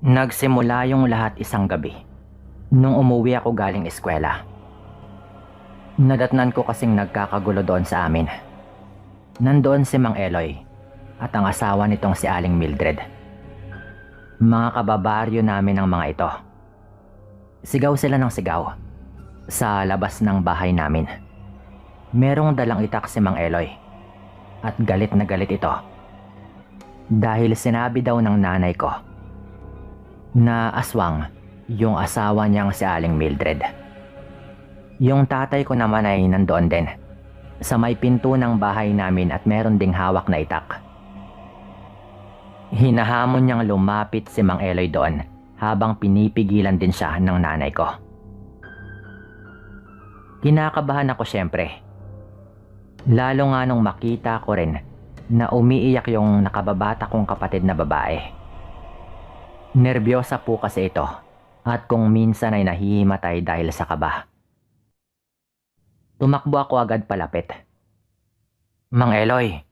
Nagsimula yung lahat isang gabi nung umuwi ako galing eskwela. Nadatnan ko kasing nagkakagulo doon sa amin. Nandoon si Mang Eloy at ang asawa nitong si Aling Mildred. Mga kababaryo namin ang mga ito. Sigaw sila ng sigaw sa labas ng bahay namin. Merong dalang itak si Mang Eloy at galit na galit ito dahil sinabi daw ng nanay ko na aswang yung asawa niyang si Aling Mildred. Yung tatay ko naman ay nandoon din sa may pinto ng bahay namin at meron ding hawak na itak. Hinahamon niyang lumapit si Mang Eloy doon habang pinipigilan din siya ng nanay ko. Kinakabahan ako syempre. Lalo nga nung makita ko rin na umiiyak yung nakababata kong kapatid na babae. Nerbiyosa po kasi ito at kung minsan ay nahihimatay dahil sa kaba. Tumakbo ako agad palapit. Mang Eloy,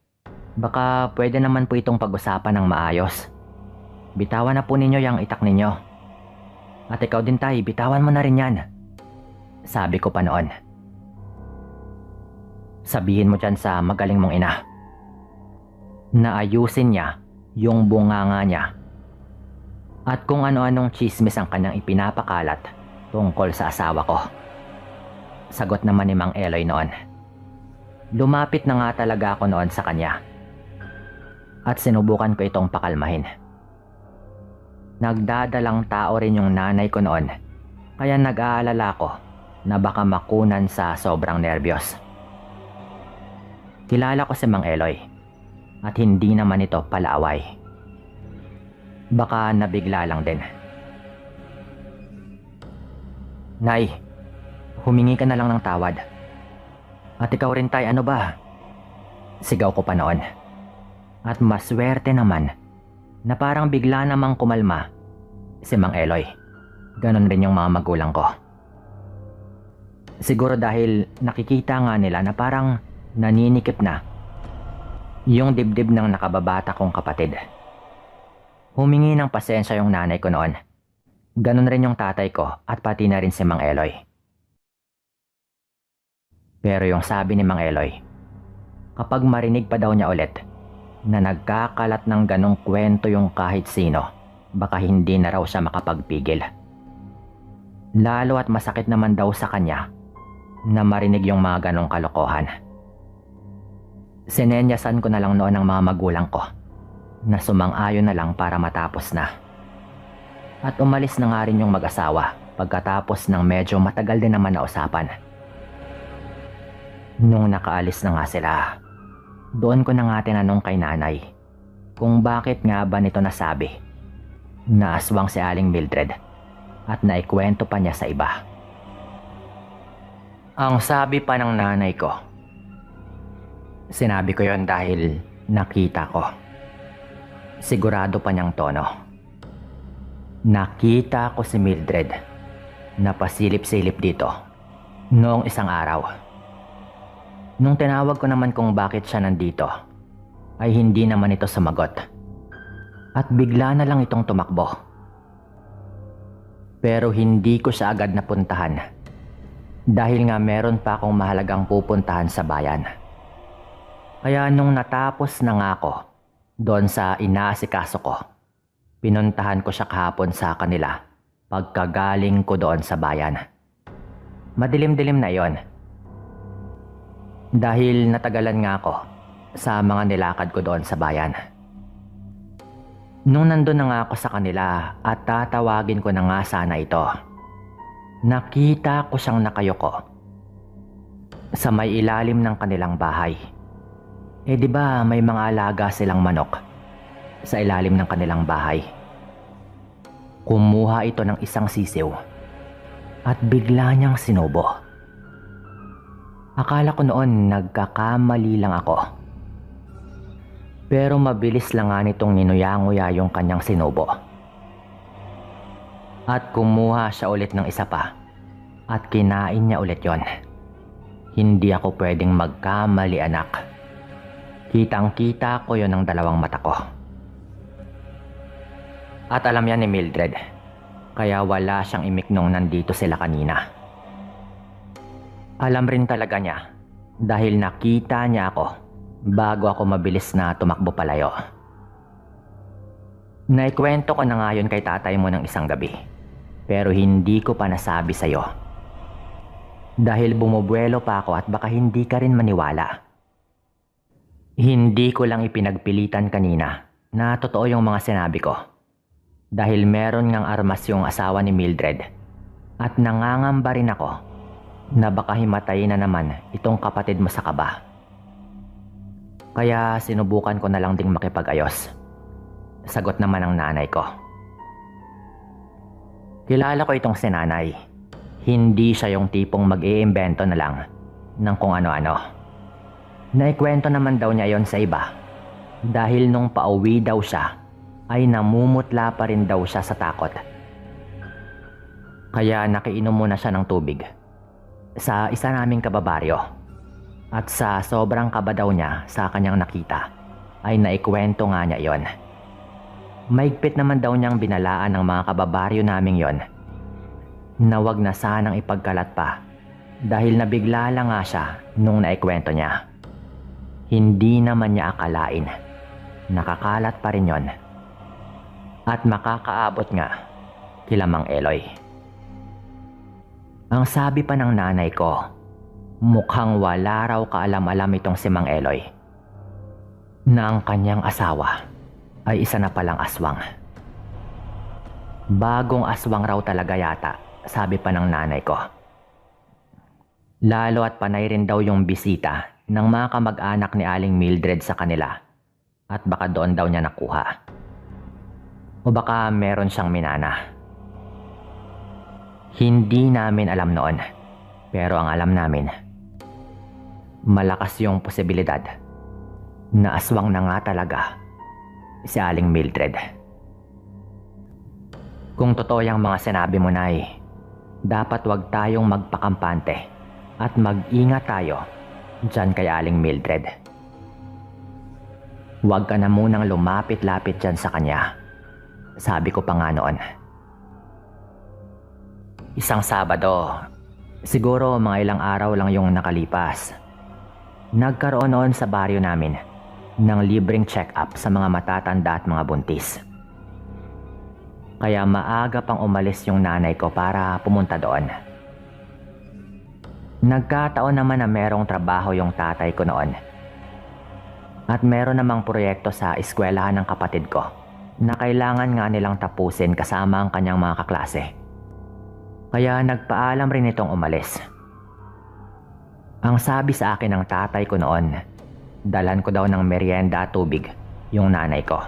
baka pwede naman po itong pag-usapan ng maayos. Bitawan na po ninyo yung itak ninyo. At ikaw din tay, bitawan mo na rin yan. Sabi ko pa noon. Sabihin mo dyan sa magaling mong ina na ayusin niya yung bunganga niya at kung ano-anong chismis ang kanyang ipinapakalat tungkol sa asawa ko. Sagot naman ni Mang Eloy noon. Lumapit na nga talaga ako noon sa kanya at sinubukan ko itong pakalmahin. Nagdadalang tao rin yung nanay ko noon kaya nag-aalala ko na baka makunan sa sobrang nerbiyos. Kilala ko si Mang Eloy at hindi naman ito palaaway. Baka nabigla lang din. Nay, humingi ka na lang ng tawad. At ikaw rin tay, ano ba? Sigaw ko pa noon. At maswerte naman na parang bigla namang kumalma si Mang Eloy. Ganon rin yung mga magulang ko. Siguro dahil nakikita nga nila na parang naninikip na yung dibdib ng nakababata kong kapatid. Humingi ng pasensya yung nanay ko noon. Ganon rin yung tatay ko at pati na rin si Mang Eloy. Pero yung sabi ni Mang Eloy, kapag marinig pa daw niya ulit na nagkakalat ng ganong kwento yung kahit sino, baka hindi na raw siya makapagpigil. Lalo at masakit naman daw sa kanya na marinig yung mga ganong kalokohan. Sinenyasan ko na lang noon ang mga magulang ko na sumang-ayon na lang para matapos na. At umalis na nga rin yung mag-asawa pagkatapos ng medyo matagal din naman na usapan. Nung nakaalis na nga sila, doon ko na nga tinanong kay nanay kung bakit nga ba nito nasabi na aswang si Aling Mildred at naikwento pa niya sa iba. Ang sabi pa ng nanay ko, sinabi ko yon dahil nakita ko. Sigurado pa niyang tono. Nakita ko si Mildred na pasilip-silip dito noong isang araw. Nung tinawag ko naman kung bakit siya nandito, ay hindi naman ito sumagot. At bigla na lang itong tumakbo. Pero hindi ko siya agad napuntahan dahil nga meron pa akong mahalagang pupuntahan sa bayan. Kaya nung natapos na nga ako doon sa inaasikaso ko, pinuntahan ko siya kahapon sa kanila pagkagaling ko doon sa bayan. Madilim-dilim na yon. Dahil natagalan nga ako sa mga nilakad ko doon sa bayan. Nung nandun na nga ako sa kanila at tatawagin ko na nga sana ito, nakita ko siyang nakayuko sa may ilalim ng kanilang bahay. Eh di ba may mga alaga silang manok sa ilalim ng kanilang bahay? Kumuha ito ng isang sisiw at bigla niyang sinubo. Akala ko noon nagkakamali lang ako. Pero mabilis lang nga nitong ninuya-nguya yung kanyang sinubo. At kumuha siya ulit ng isa pa at kinain niya ulit yon. Hindi ako pwedeng magkamali, anak. Kitang-kita ko yon ng dalawang mata ko. At alam yan ni Mildred, kaya wala siyang imik nung nandito sila kanina. Alam rin talaga niya dahil nakita niya ako bago ako mabilis na tumakbo palayo. Naikwento ko na nga yun kay tatay mo ng isang gabi, pero hindi ko pa nasabi sa'yo. Dahil bumubuelo pa ako at baka hindi ka rin maniwala. Hindi ko lang ipinagpilitan kanina na totoo yung mga sinabi ko. Dahil meron ngang armas yung asawa ni Mildred at nangangamba rin ako na baka himatayin na naman itong kapatid mo sa kaba. Kaya sinubukan ko na lang ding makipag-ayos. Sagot naman ng nanay ko. Kilala ko itong si nanay. Hindi siya yung tipong mag-iimbento na lang ng kung ano-ano. Naikwento naman daw niya yon sa iba dahil nung pauwi daw siya ay namumutla pa rin daw siya sa takot. Kaya nakiinom muna siya ng tubig sa isa naming kababaryo at sa sobrang kaba daw niya sa kanyang nakita ay naikwento nga niya yon. Maigpit naman daw niyang binalaan ng mga kababaryo naming yon na wag na sanang ipagkalat pa dahil nabigla lang nga siya nung naikwento niya. Hindi naman niya akalain nakakalat pa rin yon at makakaabot nga kila Mang Eloy. Ang sabi pa ng nanay ko, mukhang wala raw kaalam-alam itong si Mang Eloy na ang kanyang asawa ay isa na palang aswang. Bagong aswang raw talaga yata, sabi pa ng nanay ko. Lalo at panay rin daw yung bisita ng mga kamag-anak ni Aling Mildred sa kanila at baka doon daw niya nakuha. O baka meron siyang minana. Hindi namin alam noon, pero ang alam namin, malakas yung posibilidad na aswang na nga talaga si Aling Mildred. Kung totoo yung mga sinabi mo, Nay, dapat wag tayong magpakampante at mag-ingat tayo dyan kay Aling Mildred. Huwag ka na munang lumapit-lapit dyan sa kanya, sabi ko pa nga noon. Isang Sabado, siguro mga ilang araw lang yung nakalipas, nagkaroon noon sa baryo namin ng libreng check-up sa mga matatanda at mga buntis. Kaya maaga pang umalis yung nanay ko para pumunta doon. Nagkataon naman na merong trabaho yung tatay ko noon. At meron namang proyekto sa eskwelahan ng kapatid ko na kailangan nga nilang tapusin kasama ang kanyang mga kaklase. Kaya nagpaalam rin itong umalis. Ang sabi sa akin ng tatay ko noon, dalan ko daw ng merienda at tubig yung nanay ko.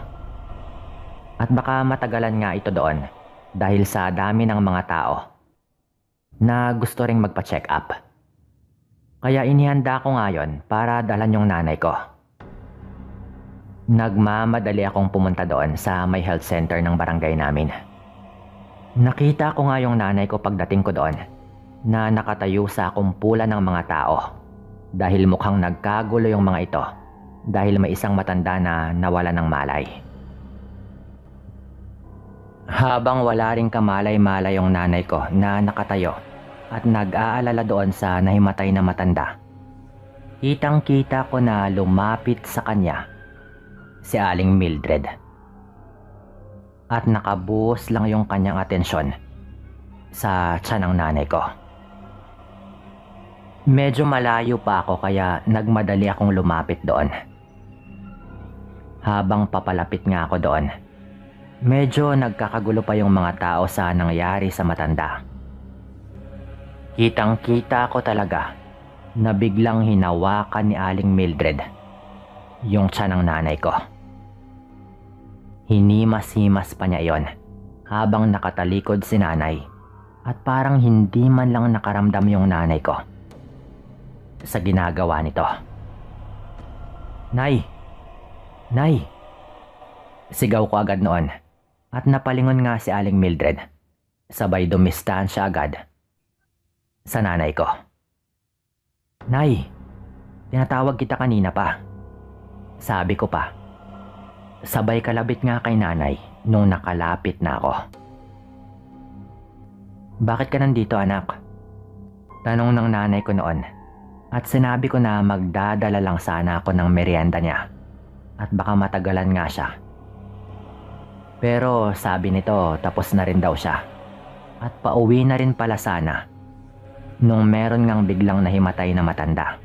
At baka matagalan nga ito doon dahil sa dami ng mga tao na gusto ring magpa-check up. Kaya inihanda ko nga yon para dalan yung nanay ko. Nagmamadali akong pumunta doon sa may health center ng barangay namin. Nakita ko nga yung nanay ko pagdating ko doon na nakatayo sa kumpulan ng mga tao dahil mukhang nagkagulo yung mga ito dahil may isang matanda na nawala ng malay. Habang wala ring kamalay-malay yung nanay ko na nakatayo at nag-aalala doon sa nahimatay na matanda, kitang-kita ko na lumapit sa kanya si Aling Mildred. At nakabuhos lang yung kanyang atensyon sa tiyan ng nanay ko. Medyo malayo pa ako kaya nagmadali akong lumapit doon. Habang papalapit nga ako doon, medyo nagkakagulo pa yung mga tao sa nangyari sa matanda. Kitang-kita ko talaga na biglang hinawakan ni Aling Mildred yung tiyan ng nanay ko. Hinimas-himas pa niya iyon habang nakatalikod si nanay at parang hindi man lang nakaramdam yung nanay ko sa ginagawa nito. Nay! Nay! Sigaw ko agad noon at napalingon nga si Aling Mildred. Sabay dumistansya agad sa nanay ko. Nay! Tinatawag kita kanina pa. Sabi ko pa. Sabay kalabit nga kay nanay nung nakalapit na ako. "Bakit ka nandito, anak?" Tanong ng nanay ko noon, at sinabi ko na magdadala lang sana ako ng merienda niya at baka matagalan nga siya. Pero sabi nito tapos na rin daw siya at pauwi na rin pala sana nung meron ngang biglang nahimatay na matanda.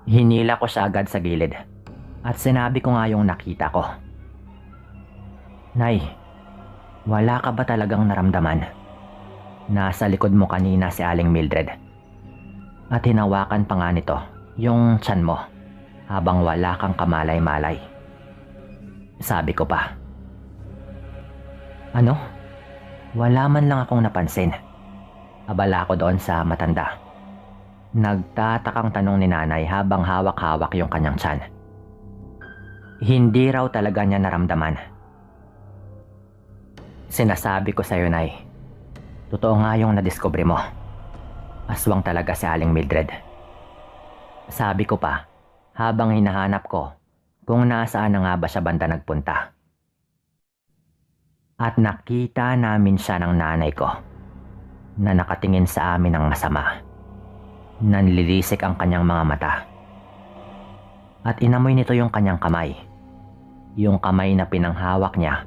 Hinila ko siya agad sa gilid at sinabi ko nga yung nakita ko. "Nay, wala ka ba talagang naramdaman? Nasa likod mo kanina si Aling Mildred at hinawakan pa nga nito yung tiyan mo habang wala kang kamalay-malay." Sabi ko pa. "Ano? Wala man lang akong napansin." Abala ko doon sa matanda. Nagtatakang tanong ni nanay habang hawak-hawak yung kanyang tiyan. Hindi raw talaga niya naramdaman. "Sinasabi ko sa'yo, Nay. Totoo nga yung nadiskubre mo. Aswang talaga si Aling Mildred." Sabi ko pa habang hinahanap ko kung nasaan na nga ba siya banda nagpunta. At nakita namin siya ng nanay ko na nakatingin sa amin ng masama. Nanlilisik ang kanyang mga mata. At inamoy nito yung kanyang kamay. Yung kamay na pinanghawak niya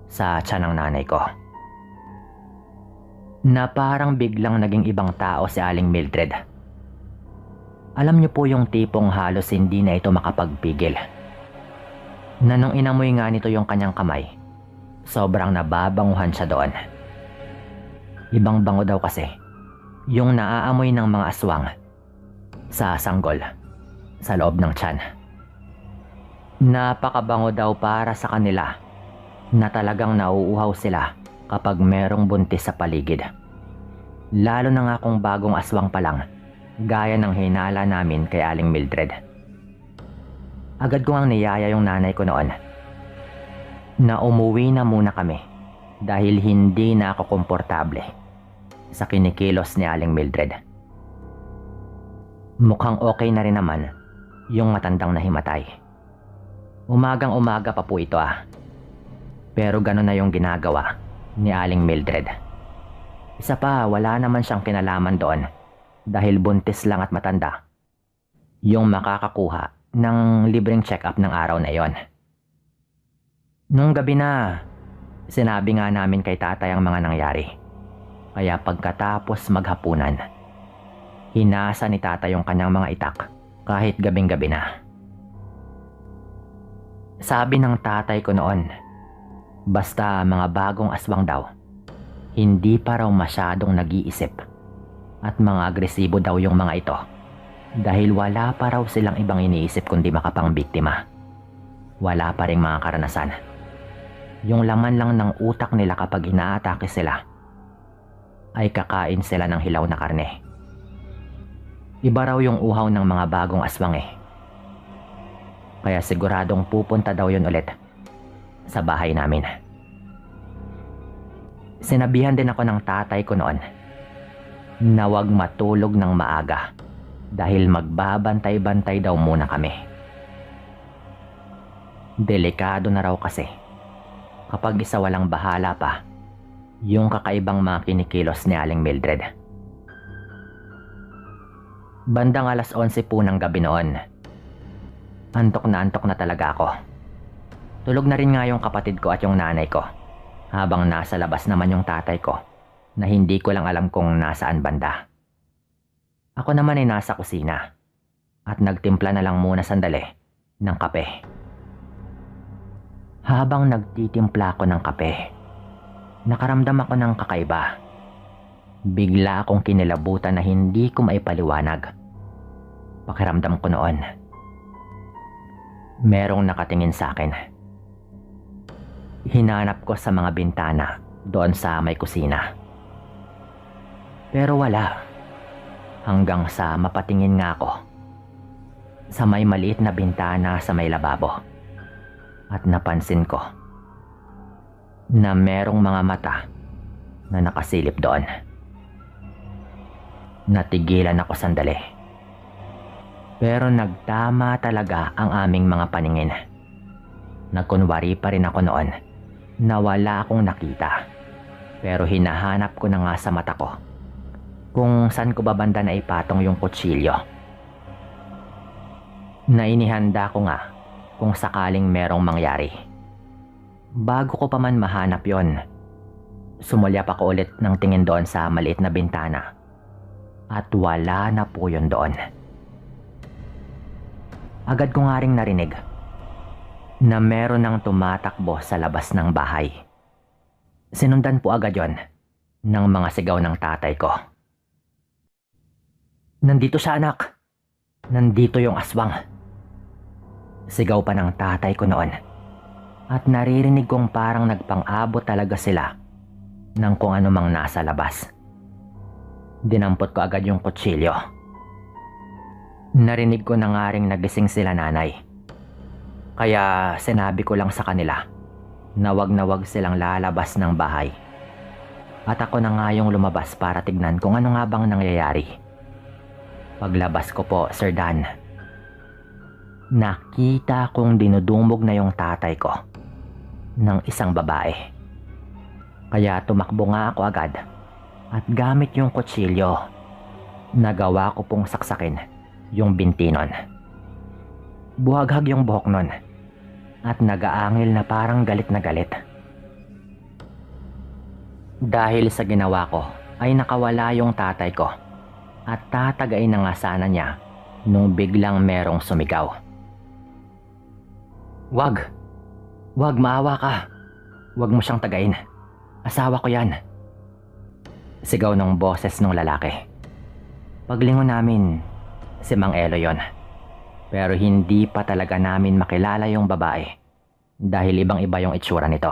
sa tiyan ng nanay ko. Na parang biglang naging ibang tao si Aling Mildred. Alam niyo po yung tipong halos hindi na ito makapagpigil. Na nung inamoy nga nito yung kanyang kamay, sobrang nababanguhan siya doon. Ibang bango daw kasi yung naaamoy ng mga aswang sa sanggol sa loob ng tiyan. Napakabango daw para sa kanila na talagang nauuhaw sila kapag merong buntis sa paligid. Lalo na nga kung bagong aswang pa lang, gaya ng hinala namin kay Aling Mildred. Agad ko ang niyaya yung nanay ko noon na umuwi na muna kami dahil hindi na ako komportable sa kinikilos ni Aling Mildred. Mukhang okay na rin naman yung matandang nahimatay. Umagang-umaga pa po ito Pero gano'n na yung ginagawa ni Aling Mildred. Isa pa, wala naman siyang kinalaman doon dahil buntis lang at matanda yung makakakuha ng libreng check-up ng araw na yon. Nung gabi na, sinabi nga namin kay tatay ang mga nangyari. Kaya pagkatapos maghapunan, hinasa ni tatay yung kanyang mga itak kahit gabing-gabi na. Sabi ng tatay ko noon, basta mga bagong aswang daw, hindi pa raw masyadong nag-iisip at mga agresibo daw yung mga ito dahil wala pa raw silang ibang iniisip kundi makapangbiktima. Wala pa ring mga karanasan. Yung laman lang ng utak nila kapag inaatake sila ay kakain sila ng hilaw na karne. Iba raw yung uhaw ng mga bagong aswang Kaya siguradong pupunta daw yun ulit sa bahay namin. Sinabihan din ako ng tatay ko noon na wag matulog ng maaga dahil magbabantay-bantay daw muna kami. Delikado na raw kasi kapag isa walang bahala pa yung kakaibang mga kinikilos ni Aling Mildred. Bandang 11:00 po ng gabi noon. Antok na talaga ako. Tulog na rin nga yung kapatid ko at yung nanay ko habang nasa labas naman yung tatay ko na hindi ko lang alam kung nasaan banda. Ako naman ay nasa kusina at nagtimpla na lang muna sandali ng kape. Habang nagtitimpla ako ng kape, nakaramdam ako ng kakaiba. Bigla akong kinilabutan na hindi ko maipaliwanag. Pakiramdam ko noon, merong nakatingin sa akin. Hinanap ko sa mga bintana doon sa may kusina. Pero wala. Hanggang sa mapatingin nga ako sa may maliit na bintana sa may lababo. At napansin ko na merong mga mata na nakasilip doon. Natigilan ako sandali. Pero nagtama talaga ang aming mga paningin. Nagkunwari pa rin ako noon na wala akong nakita. Pero hinahanap ko na nga sa mata ko kung saan ko ba banda na ipatong yung kutsilyo. Nainihanda ko nga kung sakaling merong mangyari. Bago ko pa man mahanap yon, sumulyap ako ulit ng tingin doon sa maliit na bintana at wala na po yun doon. Agad ko nga ring narinig na meron nang tumatakbo sa labas ng bahay. Sinundan po agad yon ng mga sigaw ng tatay ko. "Nandito siya, anak! Nandito yung aswang!" Sigaw pa ng tatay ko noon at naririnig kong parang nagpang-abot talaga sila ng kung ano mang nasa labas. Dinampot ko agad yung kutsilyo. Narinig ko na nga ring nagising sila nanay. Kaya sinabi ko lang sa kanila na wag silang lalabas ng bahay. At ako na nga yung lumabas para tignan kung ano nga bang nangyayari. Paglabas ko po, Sir Dan, nakita kong dinudumog na yung tatay ko ng isang babae. Kaya tumakbo nga ako agad at gamit yung kutsilyo, nagawa ko pong saksakin yung binti nun. Buhaghag yung buhok nun at nagaangil na parang galit na galit. Dahil sa ginawa ko ay nakawala yung tatay ko at tatagain na nga sana niya nung biglang merong sumigaw. Wag maawa ka. Wag mo siyang tagain. Asawa ko yan." Sigaw ng boses ng lalaki. Paglingon namin, si Mang Elo yon. Pero hindi pa talaga namin makilala yung babae dahil ibang-iba yung itsura nito.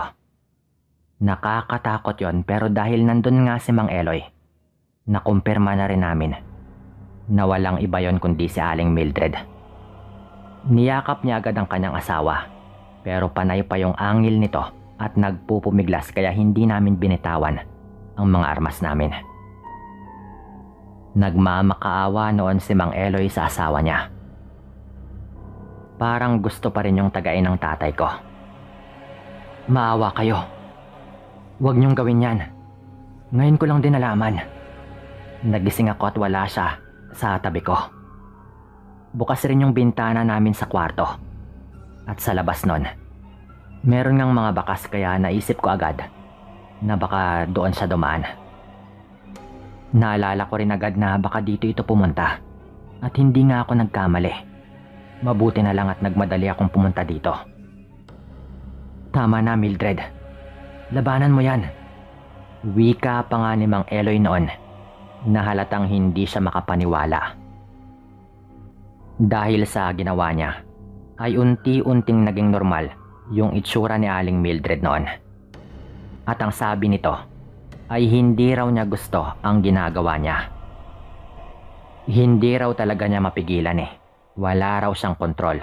Nakakatakot yon, pero dahil nandun nga si Mang Eloy, nakumpirma na rin namin na walang iba yon kundi si Aling Mildred. Niyakap niya agad ang kanyang asawa, pero panay pa yung angil nito at nagpupumiglas kaya hindi namin binitawan ang mga armas namin. Nagmamakaawa noon si Mang Eloy sa asawa niya. Parang gusto pa rin yung tagain ng tatay ko. "Maawa kayo. Huwag niyong gawin yan. Ngayon ko lang din nalaman. Nagising ako at wala siya sa tabi ko. Bukas rin yung bintana namin sa kwarto. At sa labas nun, meron ngang mga bakas kaya naisip ko agad na baka doon siya dumaan. Naalala ko rin agad na baka dito ito pumunta at hindi nga ako nagkamali. Mabuti na lang at nagmadali akong pumunta dito." "Tama na, Mildred. Labanan mo yan." Wika pa nga ni Mang Eloy noon na halatang hindi siya makapaniwala. Dahil sa ginawa niya, ay unti-unting naging normal yung itsura ni Aling Mildred noon. At ang sabi nito ay hindi raw niya gusto ang ginagawa niya. Hindi raw talaga niya mapigilan eh. Wala raw siyang kontrol.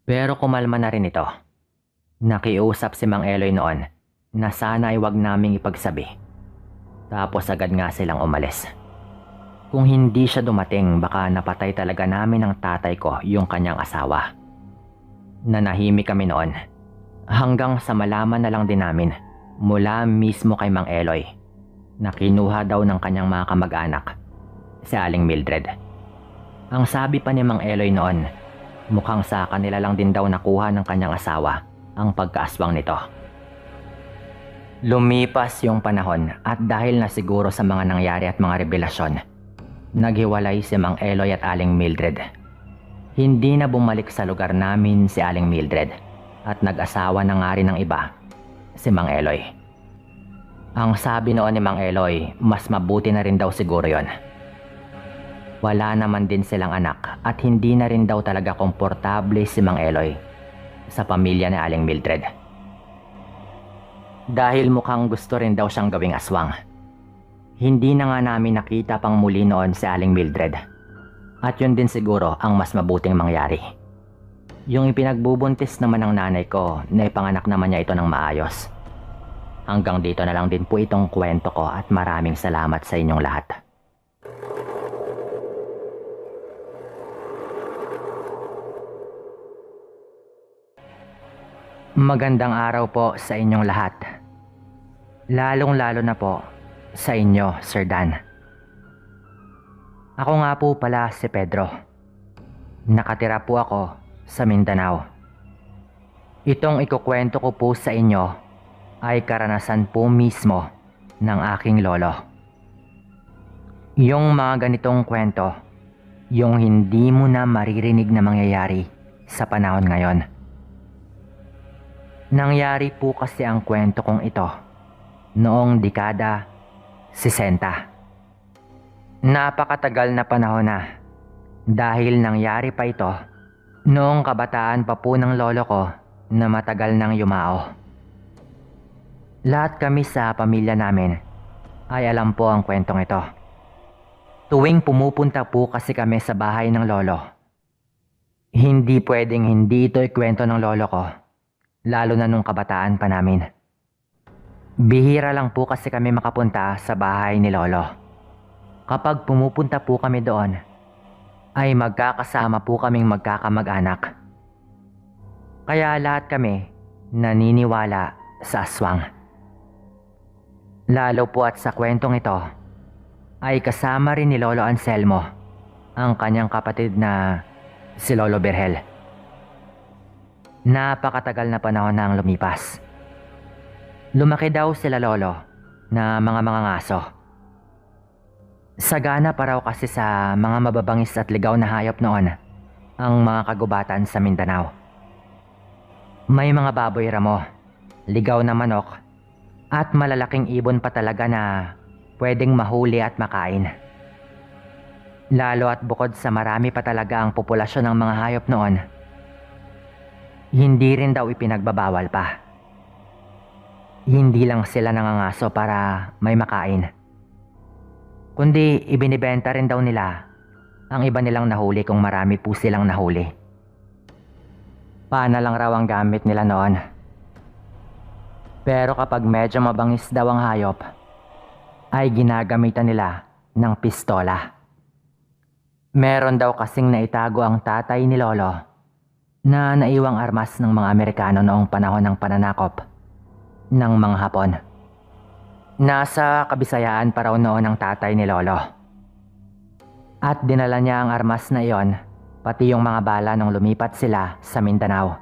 Pero kumalma na rin ito. Nakiusap si Mang Eloy noon na sana ay wag naming ipagsabi. Tapos agad nga silang umalis. Kung hindi siya dumating, baka napatay talaga namin ng tatay ko yung kanyang asawa. Nanahimik kami noon hanggang sa malaman na lang din namin mula mismo kay Mang Eloy na kinuha daw ng kanyang mga kamag-anak si Aling Mildred. Ang sabi pa ni Mang Eloy noon, mukhang sa kanila lang din daw nakuha ng kanyang asawa ang pagkaaswang nito. Lumipas yung panahon at dahil na siguro sa mga nangyari at mga revelasyon, naghiwalay si Mang Eloy at Aling Mildred. Hindi na bumalik sa lugar namin si Aling Mildred at nag-asawa na nga rin ng iba, si Mang Eloy. Ang sabi noon ni Mang Eloy, mas mabuti na rin daw siguro yon. Wala naman din silang anak at hindi na rin daw talaga komportable si Mang Eloy sa pamilya ni Aling Mildred. Dahil mukhang gusto rin daw siyang gawing aswang. Hindi na nga namin nakita pang muli noon si Aling Mildred. At yun din siguro ang mas mabuting mangyari. Yung ipinagbubuntis naman ng nanay ko, naipanganak naman niya ito ng maayos. Hanggang dito na lang din po itong kwento ko at maraming salamat sa inyong lahat. Magandang araw po sa inyong lahat. Lalong-lalo na po sa inyo, Sir Dan. Ako nga po pala si Pedro. Nakatira po ako sa Mindanao. Itong ikukwento ko po sa inyo ay karanasan po mismo ng aking lolo. Yung mga ganitong kwento, yung hindi mo na maririnig na mangyayari sa panahon ngayon. Nangyari po kasi ang kwento kong ito noong dekada 60. Napakatagal na panahon na dahil nangyari pa ito noong kabataan pa po ng lolo ko na matagal nang yumao. Lahat kami sa pamilya namin ay alam po ang kwentong ito. Tuwing pumupunta po kasi kami sa bahay ng lolo, hindi pwedeng hindi ito ikwento ng lolo ko. Lalo na nung kabataan pa namin. Bihira lang po kasi kami makapunta sa bahay ni lolo. Kapag pumupunta po kami doon, ay magkakasama po kaming magkakamag-anak. Kaya lahat kami naniniwala sa aswang. Lalo po at sa kwentong ito, ay kasama rin ni Lolo Anselmo ang kanyang kapatid na si Lolo Berhel. Napakatagal na panahon na ang lumipas. Lumaki daw sila lolo na mga ngaso. Sagana pa raw kasi sa mga mababangis at ligaw na hayop noon ang mga kagubatan sa Mindanao. May mga baboy ramo, ligaw na manok, at malalaking ibon pa talaga na pwedeng mahuli at makain. Lalo at bukod sa marami pa talaga ang populasyon ng mga hayop noon, hindi rin daw ipinagbabawal pa. Hindi lang sila nangangaso para may makain, kundi ibinibenta rin daw nila ang iba nilang nahuli kung marami po silang nahuli. Pana lang raw ang gamit nila noon. Pero kapag medyo mabangis daw ang hayop, ay ginagamitan nila ng pistola. Meron daw kasing naitago ang tatay ni lolo na naiwang armas ng mga Amerikano noong panahon ng pananakop ng mga Hapon. Nasa Kabisayaan pa raw noon ang tatay ni lolo. At dinala niya ang armas na iyon, pati yung mga bala nung lumipat sila sa Mindanao,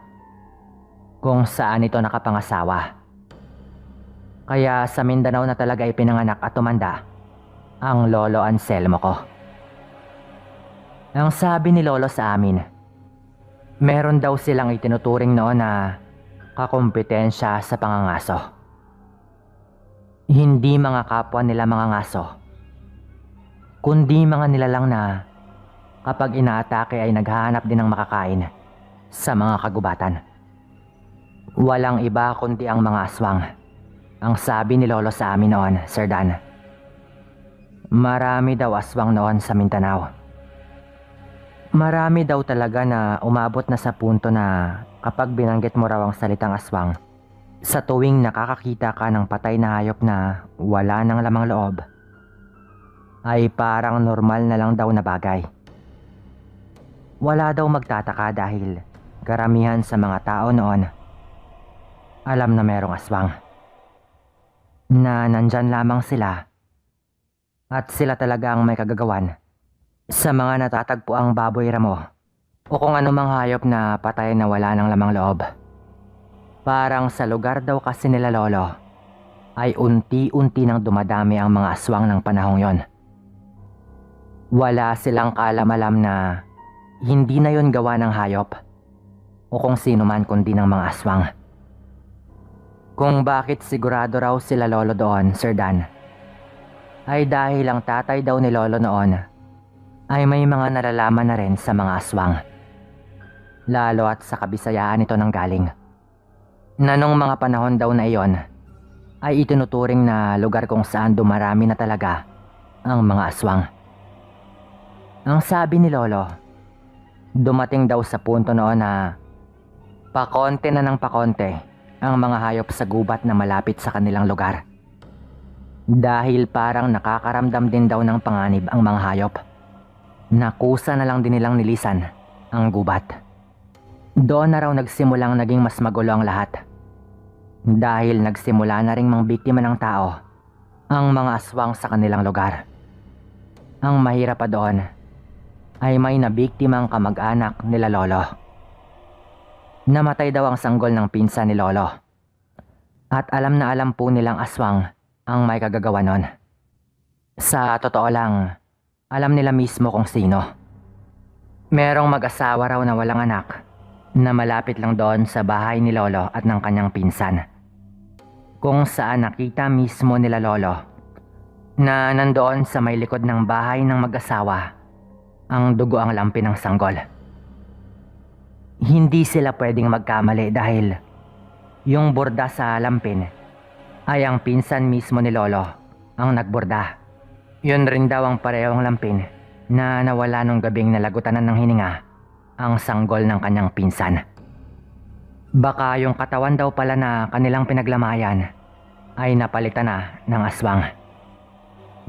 kung saan ito nakapangasawa. Kaya sa Mindanao na talaga ipinanganak at tumanda ang Lolo Anselmo ko. Ang sabi ni lolo sa amin, meron daw silang itinuturing noon na kakumpetensya sa pangangaso. Hindi mga kapwa nila mga ngaso, kundi mga nilalang na kapag inaatake ay naghahanap din ng makakain sa mga kagubatan. Walang iba kundi ang mga aswang, ang sabi ni lolo sa amin noon, Sir Dan. Marami daw aswang noon sa Mindanao. Marami daw talaga na umabot na sa punto na kapag binanggit mo raw ang salitang aswang, sa tuwing nakakakita ka ng patay na hayop na wala ng lamang loob, ay parang normal na lang daw na bagay. Wala daw magtataka dahil karamihan sa mga tao noon alam na merong aswang, na nandyan lamang sila at sila talaga ang may kagagawan sa mga natatagpo ang baboy ramo o kung anumang hayop na patay na wala ng lamang loob. Parang sa lugar daw kasi nila lolo ay unti-unti nang dumadami ang mga aswang ng panahong yon. Wala silang kaalam-alam na hindi na yon gawa ng hayop o kung sino man kundi ng mga aswang. Kung bakit sigurado raw sila lolo doon, Sir Dan, ay dahil ang tatay daw ni lolo noon ay may mga nalalaman na rin sa mga aswang. Lalo at sa Kabisayaan ito nanggaling. Na nung mga panahon daw na iyon ay itinuturing na lugar kung saan dumarami na talaga ang mga aswang. Ang sabi ni lolo, dumating daw sa punto noon na pakonte na ng pakonte ang mga hayop sa gubat na malapit sa kanilang lugar. Dahil parang nakakaramdam din daw ng panganib ang mga hayop. Nakusa na lang din nilang nilisan ang gubat. Doon na raw nagsimulang naging mas magulo ang lahat. Dahil nagsimula na ring mangbiktima ng tao ang mga aswang sa kanilang lugar. Ang mahirap pa doon ay may nabiktimang kamag-anak nila Lolo. Namatay daw ang sanggol ng pinsan ni Lolo. At alam na alam po nilang aswang ang may kagagawa nun. Sa totoo lang, alam nila mismo kung sino. Merong mag-asawa raw na walang anak na malapit lang doon sa bahay ni Lolo at ng kanyang pinsan. Kung saan nakita mismo nila Lolo na nandoon sa may likod ng bahay ng mag-asawa ang dugo ang lampi ng sanggol. Hindi sila pwedeng magkamali dahil yung borda sa lampin ay ang pinsan mismo ni Lolo ang nagborda. Yun rin daw ang parehong lampin na nawala nung gabing nalagutanan ng hininga ang sanggol ng kanyang pinsan. Baka yung katawan daw pala na kanilang pinaglamayan ay napalitan na ng aswang.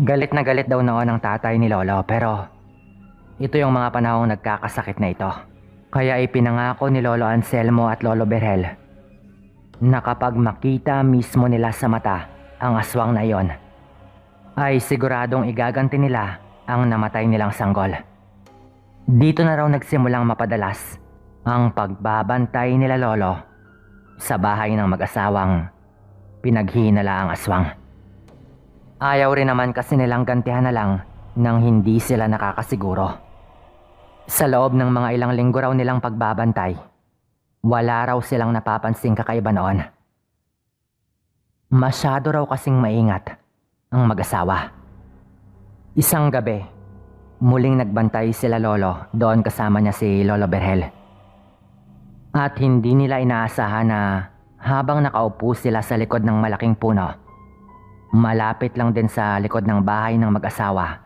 Galit na galit daw noon ang tatay ni Lolo, pero ito yung mga panahong nagkakasakit na ito. Kaya ipinangako ni Lolo Anselmo at Lolo Berhel na kapag makita mismo nila sa mata ang aswang na iyon, ay siguradong igaganti nila ang namatay nilang sanggol. Dito na raw nagsimulang mapadalas ang pagbabantay nila Lolo sa bahay ng mag-asawang pinaghinala ang aswang. Ayaw rin naman kasi nilang gantihan na lang nang hindi sila nakakasiguro. Sa loob ng mga ilang linggo raw nilang pagbabantay, wala raw silang napapansing kakaiba noon. Masyado raw kasing maingat ang mag-asawa. Isang gabi, muling nagbantay sila Lolo, doon kasama niya si Lolo Berhel. At hindi nila inaasahan na habang nakaupo sila sa likod ng malaking puno, malapit lang din sa likod ng bahay ng mag-asawa,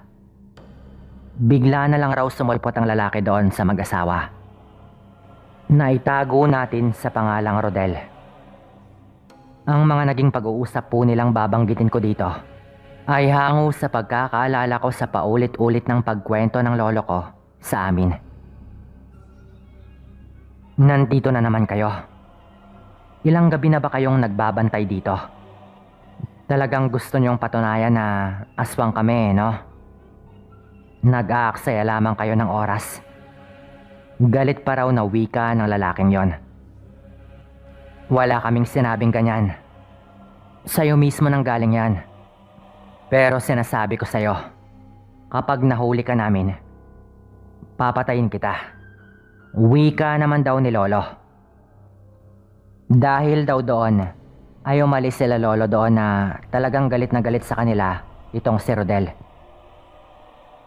bigla na lang raw sumulpot ang lalaki doon sa mag-asawa. Naitago natin sa pangalang Rodel. Ang mga naging pag-uusap po nilang babanggitin ko dito ay hango sa pagkakaalala ko sa paulit-ulit ng pagkwento ng lolo ko sa amin. Nandito na naman kayo. Ilang gabi na ba kayong nagbabantay dito? Talagang gusto niyong patunayan na aswang kami, no? Nag-aaksaya lamang kayo ng oras. Galit pa raw na wika ng lalaking yon. Wala kaming sinabing ganyan. Sa'yo mismo nang galing yan. Pero sinasabi ko sa'yo, kapag nahuli ka namin, papatayin kita. Wika naman daw ni Lolo. Dahil daw doon ay umalis sila Lolo doon na talagang galit na galit sa kanila itong si Rodel.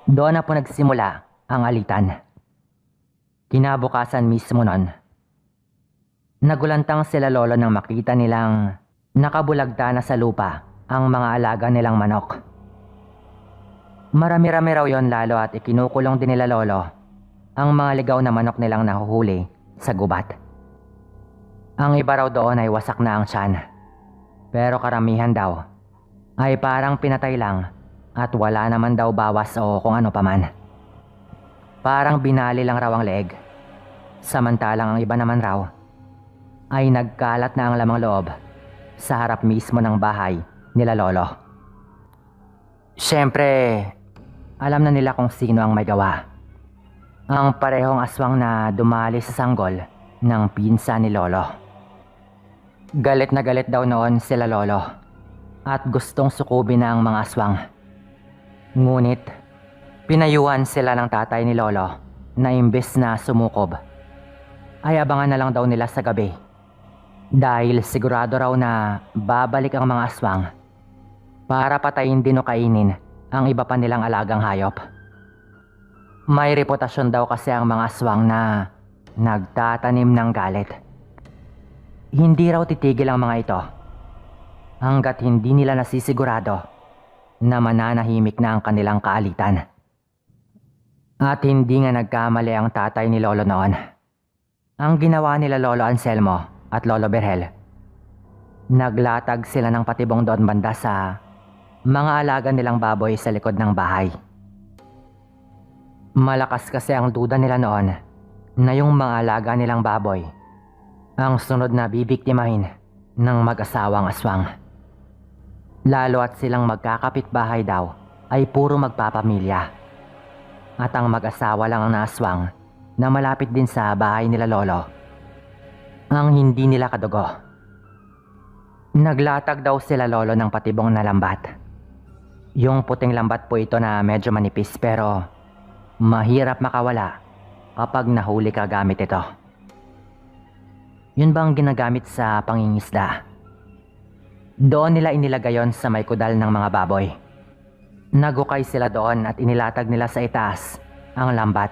Doon na po nagsimula ang alitan. Kinabukasan mismo nun, nagulantang sila Lolo nang makita nilang nakabulagta na sa lupa ang mga alaga nilang manok. Marami-rami raw yon lalo at ikinukulong din nila Lolo ang mga ligaw na manok nilang nahuhuli sa gubat. Ang iba raw doon ay wasak na ang tiyan, pero karamihan daw ay parang pinatay lang at wala naman daw bawas o kung ano paman. Parang binali lang raw ang leeg. Samantalang ang iba naman raw ay nagkalat na ang lamang loob sa harap mismo ng bahay nila Lolo. Siyempre, alam na nila kung sino ang may gawa. Ang parehong aswang na dumali sa sanggol ng pinsan ni Lolo. Galit na galit daw noon sila Lolo at gustong sukubin na ang mga aswang. Ngunit, pinayuhan sila ng tatay ni Lolo na imbes na sumukob, ay abangan na lang daw nila sa gabi. Dahil sigurado raw na babalik ang mga aswang para patayin din o kainin ang iba pa nilang alagang hayop. May reputasyon daw kasi ang mga aswang na nagtatanim ng galit. Hindi raw titigil ang mga ito hanggat hindi nila nasisigurado na mananahimik na ang kanilang kaalitan. At hindi nga nagkamali ang tatay ni Lolo noon. Ang ginawa nila Lolo Anselmo at Lolo Berhel, naglatag sila ng patibong doon banda sa mga alaga nilang baboy sa likod ng bahay. Malakas kasi ang duda nila noon na yung mga alaga nilang baboy ang sunod na bibiktimahin ng mag-asawang aswang. Lalo at silang magkakapitbahay daw ay puro magpapamilya. At ang mag-asawa lang ang naaswang na malapit din sa bahay nila lolo ang hindi nila kadugo. Naglatag daw sila lolo ng patibong na lambat. Yung puting lambat po ito na medyo manipis pero mahirap makawala kapag nahuli ka gamit ito. Yun bang ginagamit sa pangingisda? Doon nila inilagay yon sa may kudal ng mga baboy. Nagukay sila doon at inilatag nila sa itaas ang lambat.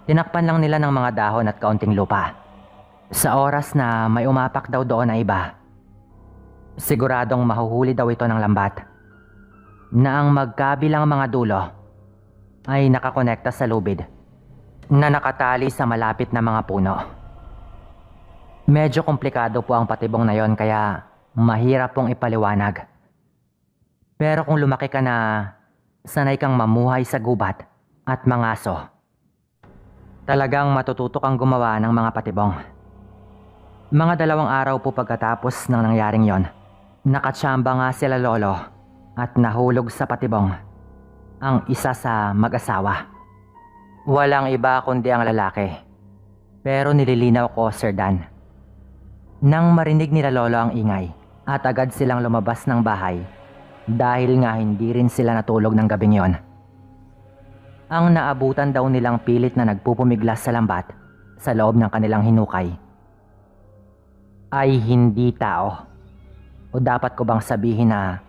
Tinakpan lang nila ng mga dahon at kaunting lupa. Sa oras na may umapak daw doon na iba, siguradong mahuhuli daw ito ng lambat na ang magkabilang mga dulo ay nakakonekta sa lubid na nakatali sa malapit na mga puno. Medyo komplikado po ang patibong na yon kaya mahirap pong ipaliwanag. Pero kung lumaki ka na sanay kang mamuhay sa gubat at mangaso, talagang matututo kang gumawa ng mga patibong. Mga 2 araw po pagkatapos ng nangyaring yon, nakatsamba nga sila lolo at nahulog sa patibong ang isa sa mag-asawa. Walang iba kundi ang lalaki. Pero nililinaw ko, Sir Dan. Nang marinig nila lolo ang ingay at agad silang lumabas ng bahay dahil nga hindi rin sila natulog ng gabing yon. Ang naabutan daw nilang pilit na nagpupumiglas sa lambat sa loob ng kanilang hinukay ay hindi tao. O dapat ko bang sabihin na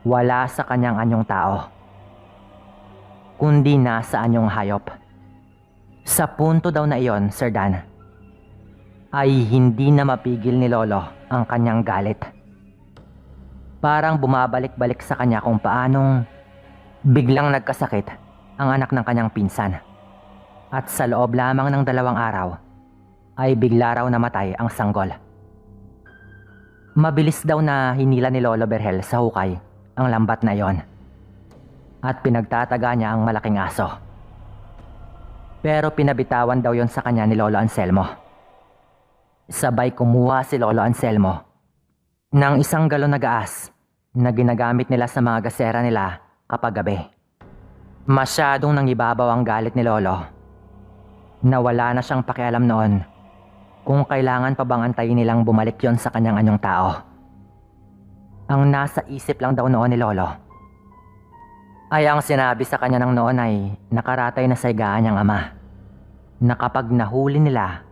wala sa kanyang anyong tao, kundi nasa anyong hayop. Sa punto daw na iyon, Sir Dan, ay hindi na mapigil ni lolo ang kanyang galit. Parang bumabalik-balik sa kanya kung paanong biglang nagkasakit ang anak ng kanyang pinsan. At sa loob lamang ng 2 araw ay bigla raw namatay ang sanggol. Mabilis daw na hinila ni Lolo Berhel sa hukay ang lambat na iyon at pinagtataga niya ang malaking aso. Pero pinabitawan daw yon sa kanya ni Lolo Anselmo. Sabay kumuha si Lolo Anselmo ng 1 galon na gaas na ginagamit nila sa mga gasera nila kapag gabi. Masyadong nangibabaw ang galit ni Lolo na wala na siyang pakialam noon kung kailangan pa bang antayin nilang bumalik yon sa kanyang anyong tao. Ang nasa isip lang daw noon ni Lolo ay ang sinabi sa kanya ng noon ay nakaratay na sa higaan niyang ama na kapag nahuli nila,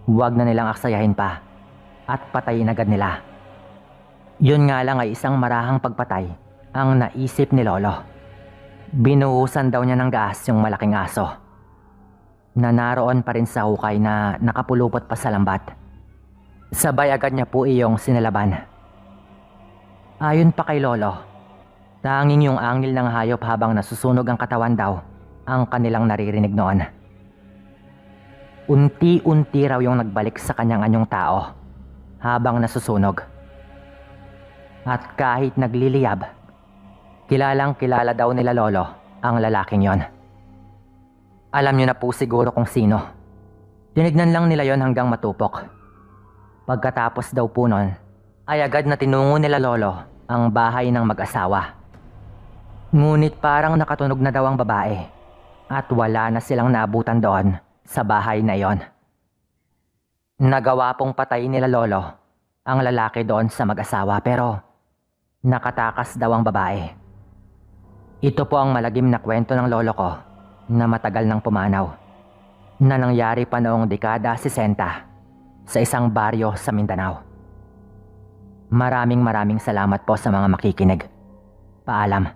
huwag na nilang aksayahin pa at patayin agad nila. Yun nga lang ay isang marahang pagpatay ang naisip ni Lolo. Binuhusan daw niya ng gas yung malaking aso na naroon pa rin sa hukay na nakapulupot pa sa lambat. Sabay agad niya po iyong sinilaban. Ayon pa kay Lolo, tanging yung angil ng hayop habang nasusunog ang katawan daw ang kanilang naririnig noon. Unti-unti raw yung nagbalik sa kanyang anyong tao habang nasusunog. At kahit nagliliyab, kilalang kilala daw nila Lolo ang lalaking yon. Alam niyo na po siguro kung sino. Tinignan lang nila yon hanggang matupok. Pagkatapos daw po nun, ay agad na tinungo nila Lolo ang bahay ng mag-asawa. Ngunit parang nakatunog na daw ang babae at wala na silang naabutan doon sa bahay na yon. Nagawa pong patayin nila Lolo ang lalaki doon sa mag-asawa pero nakatakas daw ang babae. Ito po ang malagim na kwento ng lolo ko na matagal nang pumanaw na nangyari pa noong dekada 60 sa isang baryo sa Mindanao. Maraming salamat po sa mga makikinig. Paalam.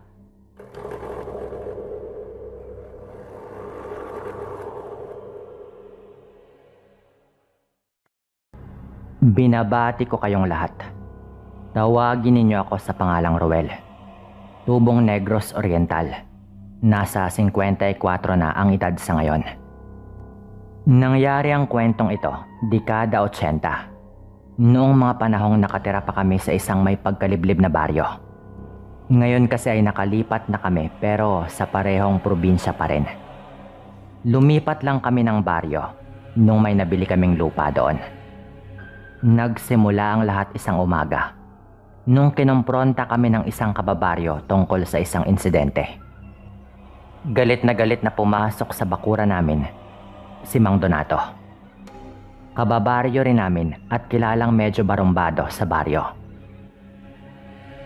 Binabati ko kayong lahat. Tawagin ninyo ako sa pangalang Roel. Tubong Negros Oriental. Nasa 54 na ang edad sa ngayon. Nangyari ang kwentong ito, dekada 80. Noong mga panahong nakatira pa kami sa isang may pagkaliblib na baryo. Ngayon kasi ay nakalipat na kami pero sa parehong probinsya pa rin. Lumipat lang kami ng baryo nung may nabili kaming lupa doon. Nagsimula ang lahat isang umaga nung kinompronta kami ng isang kababaryo tungkol sa isang insidente. Galit na pumasok sa bakura namin si Mang Donato. Kababaryo rin namin at kilalang medyo barumbado sa baryo.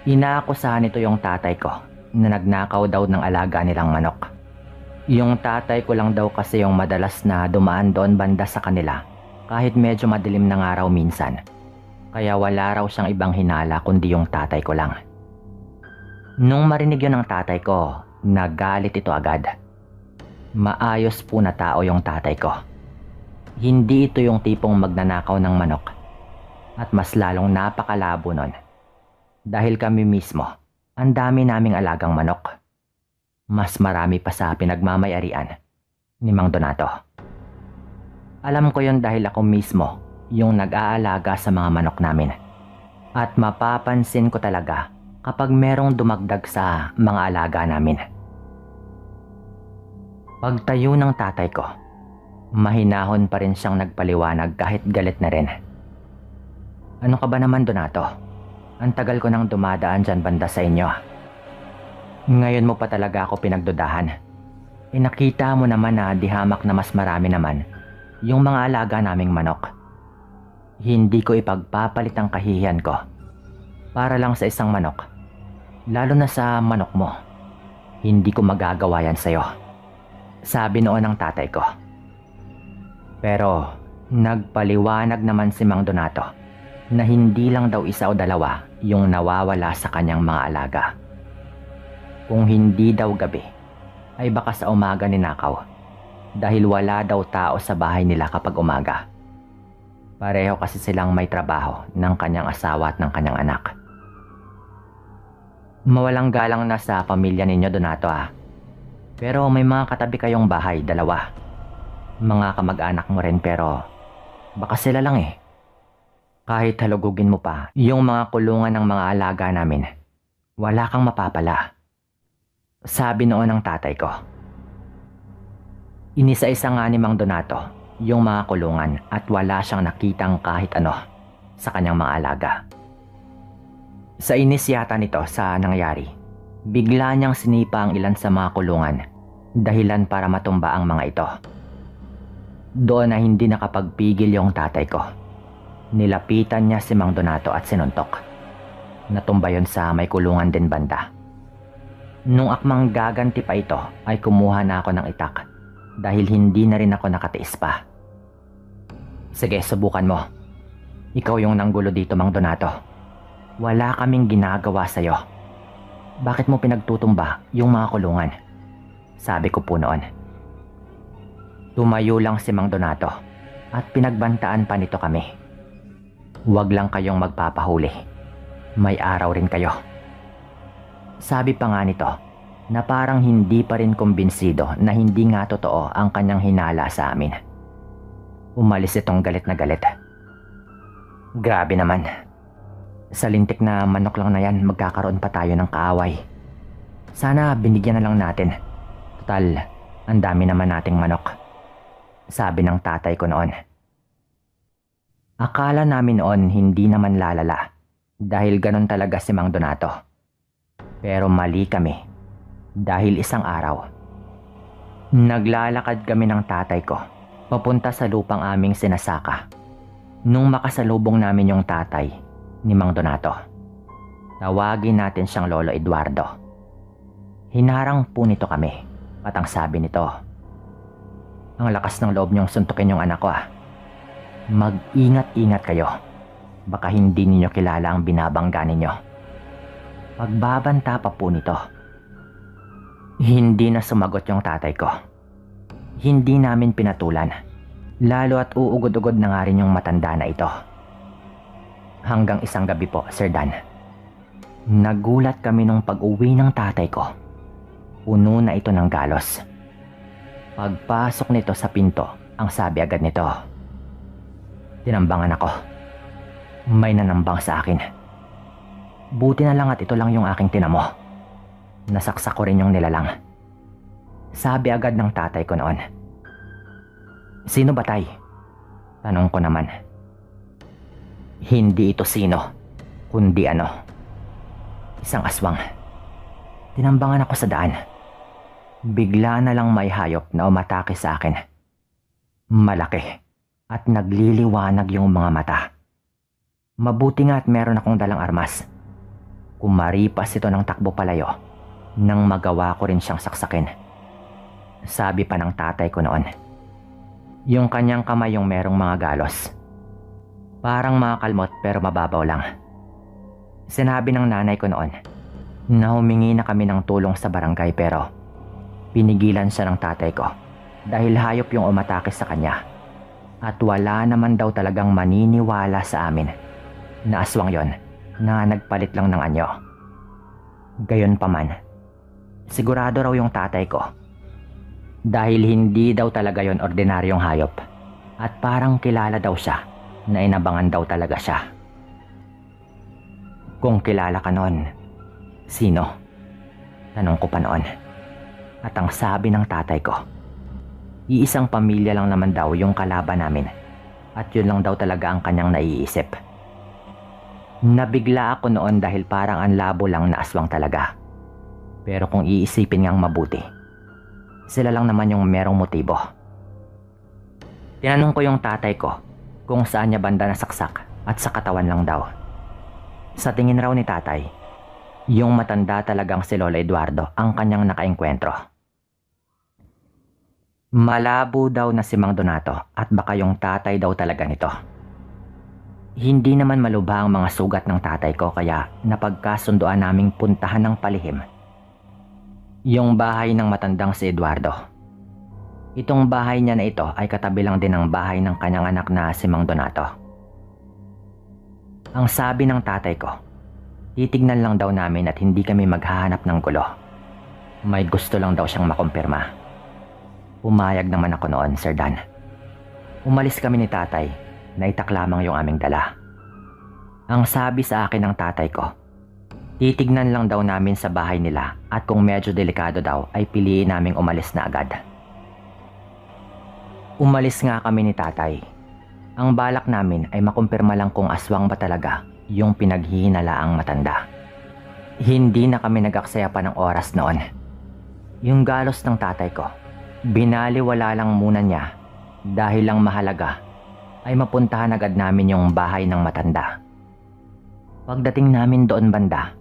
Inaakusahan nito yung tatay ko na nagnakaw daw ng alaga nilang manok. Yung tatay ko lang daw kasi yung madalas na dumaan doon banda sa kanila kahit medyo madilim ng araw minsan. Kaya wala raw siyang ibang hinala kundi yung tatay ko lang. Nung marinig yun ng tatay ko, nagalit ito agad. Maayos po na tao yung tatay ko. Hindi ito yung tipong magnanakaw ng manok. At mas lalong napakalabo nun. Dahil kami mismo, ang dami naming alagang manok. Mas marami pa sa pinagmamayarian ni Mang Donato. Alam ko yon dahil ako mismo yung nag-aalaga sa mga manok namin. At mapapansin ko talaga kapag merong dumagdag sa mga alaga namin. Pagtayo ng tatay ko, mahinahon pa rin siyang nagpaliwanag kahit galit na rin. Ano ka ba naman, Donato? Ang tagal ko nang dumadaan dyan banda sa inyo. Ngayon mo pa talaga ako pinagdudahan. Nakita mo naman na dihamak na mas marami naman yung mga alaga naming manok. Hindi ko ipagpapalit ang kahihiyan ko para lang sa isang manok. Lalo na sa manok mo. Hindi ko magagawa yan sa'yo. Sabi noon ng tatay ko. Pero nagpaliwanag naman si Mang Donato na hindi lang daw isa o dalawa yung nawawala sa kanyang mga alaga. Kung hindi daw gabi, ay baka sa umaga ninakaw dahil wala daw tao sa bahay nila kapag umaga. Pareho kasi silang may trabaho ng kanyang asawa at ng kanyang anak. Mawalang galang na sa pamilya ninyo, Donato Pero may mga katabi kayong bahay, dalawa. Mga kamag-anak mo rin pero baka sila lang Kahit halugugin mo pa yung mga kulungan ng mga alaga namin, wala kang mapapala. Sabi noon ng tatay ko. Inisa-isa nga ni Mang Donato yung mga kulungan at wala siyang nakitang kahit ano sa kanyang mga alaga. Sa inis yata nito sa nangyari, bigla niyang sinipa ang ilan sa mga kulungan dahilan para matumba ang mga ito. Doon na hindi nakapagpigil yung tatay ko. Nilapitan niya si Mang Donato at sinuntok. Natumba yon sa may kulungan din banda. Nung akmang gaganti pa ito ay kumuha na ako ng itak dahil hindi na rin ako nakatiis pa. Sige, subukan mo. Ikaw yung nanggulo dito, Mang Donato. Wala kaming ginagawa sa'yo. Bakit mo pinagtutumba yung mga kulungan? Sabi ko po noon. Tumayo lang si Mang Donato at pinagbantaan pa nito kami. Huwag lang kayong magpapahuli. May araw rin kayo. Sabi pa nga nito na parang hindi pa rin kumbinsido na hindi nga totoo ang kanyang hinala sa amin. Umalis itong galit na galit. Grabe naman. Sa lintik na manok lang na yan, magkakaroon pa tayo ng kaaway. Sana binigyan na lang natin. Total, ang dami naman nating manok. Sabi ng tatay ko noon. Akala namin noon hindi naman lalala dahil ganun talaga si Mang Donato. Pero mali kami dahil isang araw, naglalakad kami ng tatay ko papunta sa lupang aming sinasaka nung makasalubong namin yung tatay ni Mang Donato. Tawagin natin siyang Lolo Eduardo. Hinarang po nito kami at ang sabi nito, ang lakas ng loob niyong suntukin yung anak ko Mag-ingat-ingat kayo. Baka hindi ninyo kilala ang binabangga ninyo. Pagbabanta pa po nito. Hindi na sumagot yung tatay ko. Hindi namin pinatulan. Lalo at uugod-ugod na nga rin yung matanda na ito. Hanggang isang gabi po, Sir Dan. Nagulat kami nung pag-uwi ng tatay ko. Puno na ito ng galos. Pagpasok nito sa pinto, ang sabi agad nito, tinambangan ako. May nanambang sa akin. Buti na lang at ito lang yung aking tinamo. Nasaksak ko rin yung nilalang. Sabi agad ng tatay ko noon. Sino ba, Tay? Tanong ko naman. Hindi ito sino, kundi isang aswang. Tinambangan ako sa daan. Bigla na lang may hayop na umatake sa akin. Malaki at nagliliwanag yung mga mata. Mabuti nga at meron akong dalang armas. Kumaripas ito ng takbo palayo nang magawa ko rin siyang saksakin. Sabi pa ng tatay ko noon. Yung kanyang kamay yung merong mga galos. Parang mga kalmot pero mababaw lang. Sinabi ng nanay ko noon na humingi na kami ng tulong sa barangay pero pinigilan siya ng tatay ko dahil hayop yung umatake sa kanya. At wala naman daw talagang maniniwala sa amin na aswang yon na nagpalit lang ng anyo. Gayon pa man, sigurado raw yung tatay ko dahil hindi daw talaga yon ordinaryong hayop at parang kilala daw siya na inabangan daw talaga siya. Kung kilala ka nun, sino? Tanong ko pa noon. At ang sabi ng tatay ko, iisang pamilya lang naman daw yung kalaban namin at yun lang daw talaga ang kanyang naiisip. Nabigla ako noon dahil parang ang labo lang na aswang talaga. Pero kung iisipin ngang mabuti, sila lang naman yung merong motibo. Tinanong ko yung tatay ko kung saan niya banda nasaksak at sa katawan lang daw. Sa tingin raw ni tatay, yung matanda talagang si Lola Eduardo ang kanyang nakaengkwentro. Malabo daw na si Mang Donato at baka yung tatay daw talaga nito. Hindi naman malubha ang mga sugat ng tatay ko kaya napagkasunduan naming puntahan ng palihim yung bahay ng matandang si Eduardo. Itong bahay niya na ito ay katabi lang din ng bahay ng kanyang anak na si Mang Donato. Ang sabi ng tatay ko, titignan lang daw namin at hindi kami maghahanap ng gulo. May gusto lang daw siyang makumpirma. Pumayag naman ako noon, Sir Dan. Umalis kami ni tatay, naitak lamang yung aming dala. Ang sabi sa akin ng tatay ko, titignan lang daw namin sa bahay nila at kung medyo delikado daw ay piliin naming umalis na agad. Umalis nga kami ni tatay. Ang balak namin ay makumpirma lang kung aswang ba talaga yung pinaghihinalaang matanda. Hindi na kami nag-aksaya pa ng oras noon. Yung galos ng tatay ko, binaliwala lang muna niya dahil lang mahalaga ay mapuntahan agad namin yung bahay ng matanda. Pagdating namin doon banda,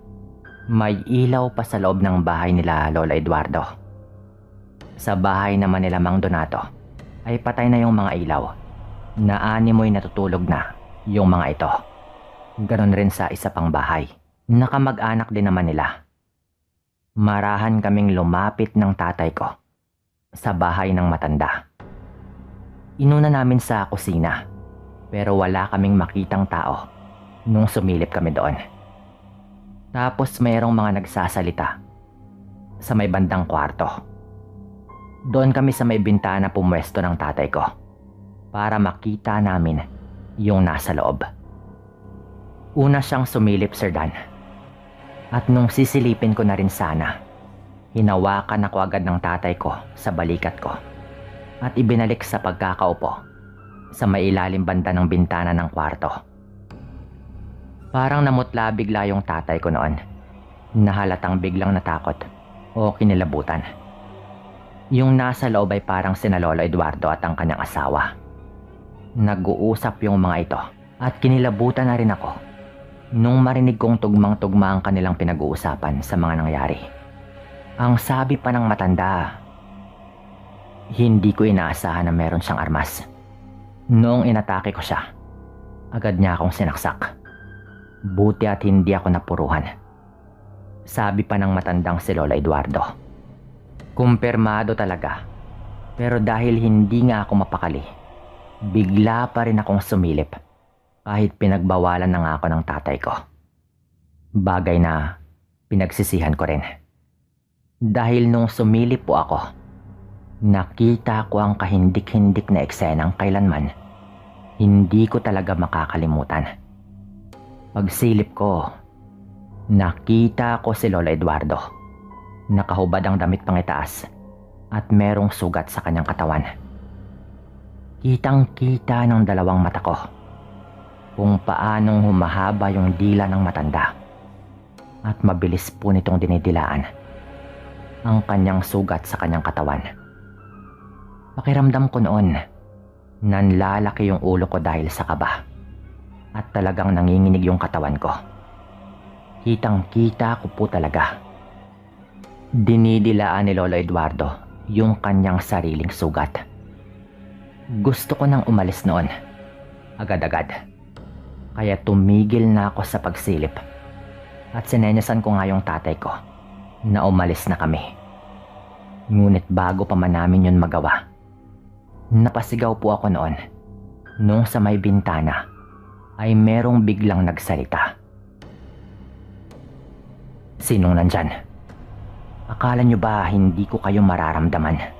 may ilaw pa sa loob ng bahay nila Lola Eduardo. Sa bahay naman nila Mang Donato ay patay na yung mga ilaw na animoy natutulog na yung mga ito. Ganon rin sa isa pang bahay. Nakamag-anak din naman nila. Marahan kaming lumapit ng tatay ko sa bahay ng matanda. Inuna namin sa kusina pero wala kaming makitang tao nung sumilip kami doon. Tapos mayroong mga nagsasalita sa may bandang kwarto. Doon kami sa may bintana pumwesto ng tatay ko para makita namin yung nasa loob. Una siyang sumilip, Sir Dan. At nung sisilipin ko na rin sana, hinawakan ako agad ng tatay ko sa balikat ko at ibinalik sa pagkakaupo sa may ilalim banda ng bintana ng kwarto. Parang namutla bigla yung tatay ko noon na halatang biglang natakot o kinilabutan. Yung nasa loob ay parang sina Lola Eduardo at ang kanyang asawa. Nag-uusap yung mga ito at kinilabutan na rin ako nung marinig kong tugmang-tugma ang kanilang pinag-uusapan sa mga nangyari. Ang sabi pa ng matanda, hindi ko inaasahan na meron siyang armas. Noong inatake ko siya, agad niya akong sinaksak. Buti at hindi ako napuruhan. Sabi pa ng matandang si Lola Eduardo. Kumpirmado talaga. Pero dahil hindi nga ako mapakali, bigla pa rin akong sumilip kahit pinagbawalan na nga ako ng tatay ko. Bagay na pinagsisihan ko rin. Dahil nung sumilip po ako, nakita ko ang kahindik-hindik na eksenang kailanman hindi ko talaga makakalimutan. Pagsilip ko, nakita ko si Lola Eduardo. Nakahubad ang damit pang itaas at merong sugat sa kanyang katawan. Kitang-kita ng dalawang mata ko kung paanong humahaba yung dila ng matanda at mabilis po nitong dinidilaan ang kanyang sugat sa kanyang katawan. Pakiramdam ko noon, nanlalaki yung ulo ko dahil sa kaba at talagang nanginginig yung katawan ko. Kitang-kita ko po talaga. Dinidilaan ni Lolo Eduardo yung kanyang sariling sugat. Gusto ko nang umalis noon, agad-agad. Kaya tumigil na ako sa pagsilip at sinenyasan ko nga yung tatay ko na umalis na kami. Ngunit bago pa man namin yun magawa, napasigaw po ako noon nung sa may bintana ay merong biglang nagsalita. "Sinong nandyan? Akala nyo ba hindi ko kayo mararamdaman?"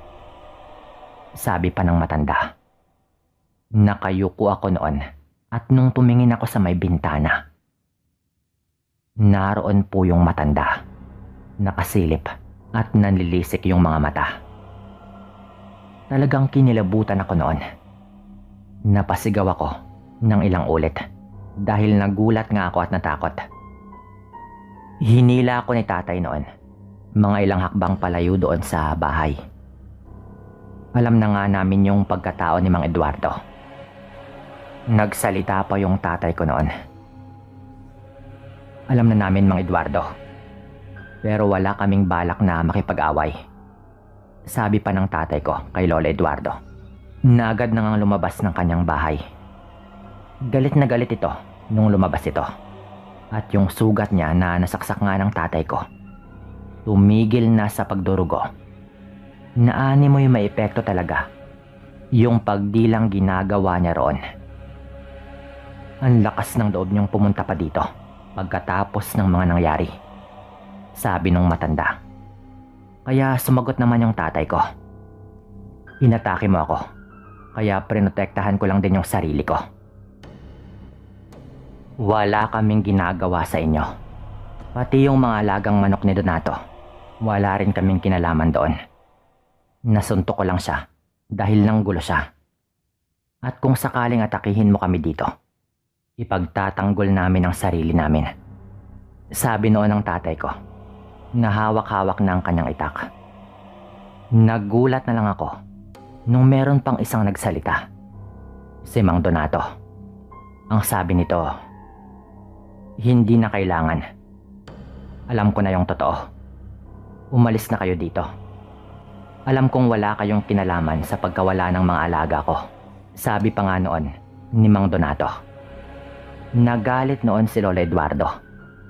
Sabi pa ng matanda. Nakayuko ako noon at nung tumingin ako sa may bintana, naroon po yung matanda. Nakasilip at nanlilisik yung mga mata. Talagang kinilabutan ako noon. Napasigaw ako ng ilang ulit dahil nagulat nga ako at natakot. Hinila ako ni tatay noon, mga ilang hakbang palayo doon sa bahay. Alam na nga namin yung pagkatao ni Mang Eduardo. Nagsalita pa yung tatay ko noon. "Alam na namin, Mang Eduardo, pero wala kaming balak na makipag-away." Sabi pa ng tatay ko kay Lola Eduardo na agad na ngang lumabas ng kanyang bahay. Galit na galit ito nung lumabas ito. At yung sugat niya na nasaksak nga ng tatay ko, tumigil na sa pagdurugo. Naani mo yung may epekto talaga yung pagdilang ginagawa niya roon. Ang lakas ng loob niyong pumunta pa dito pagkatapos ng mga nangyari, sabi nung matanda. Kaya sumagot naman yung tatay ko. "Inatake mo ako, kaya prinotektahan ko lang din yung sarili ko. Wala kaming ginagawa sa inyo. Pati yung mga alagang manok ni Donato, wala rin kaming kinalaman doon. Nasuntok ko lang siya dahil nanggulo siya. At kung sakaling atakihin mo kami dito, ipagtatanggol namin ang sarili namin," sabi noon ng tatay ko, na hawak-hawak na ang kanyang itak. Nagulat na lang ako nung meron pang isang nagsalita. Si Mang Donato. Ang sabi nito, "Hindi na kailangan. Alam ko na yung totoo. Umalis na kayo dito. Alam kong wala kayong kinalaman sa pagkawala ng mga alaga ko," sabi pa nga noon ni Mang Donato. Nagalit noon si Lola Eduardo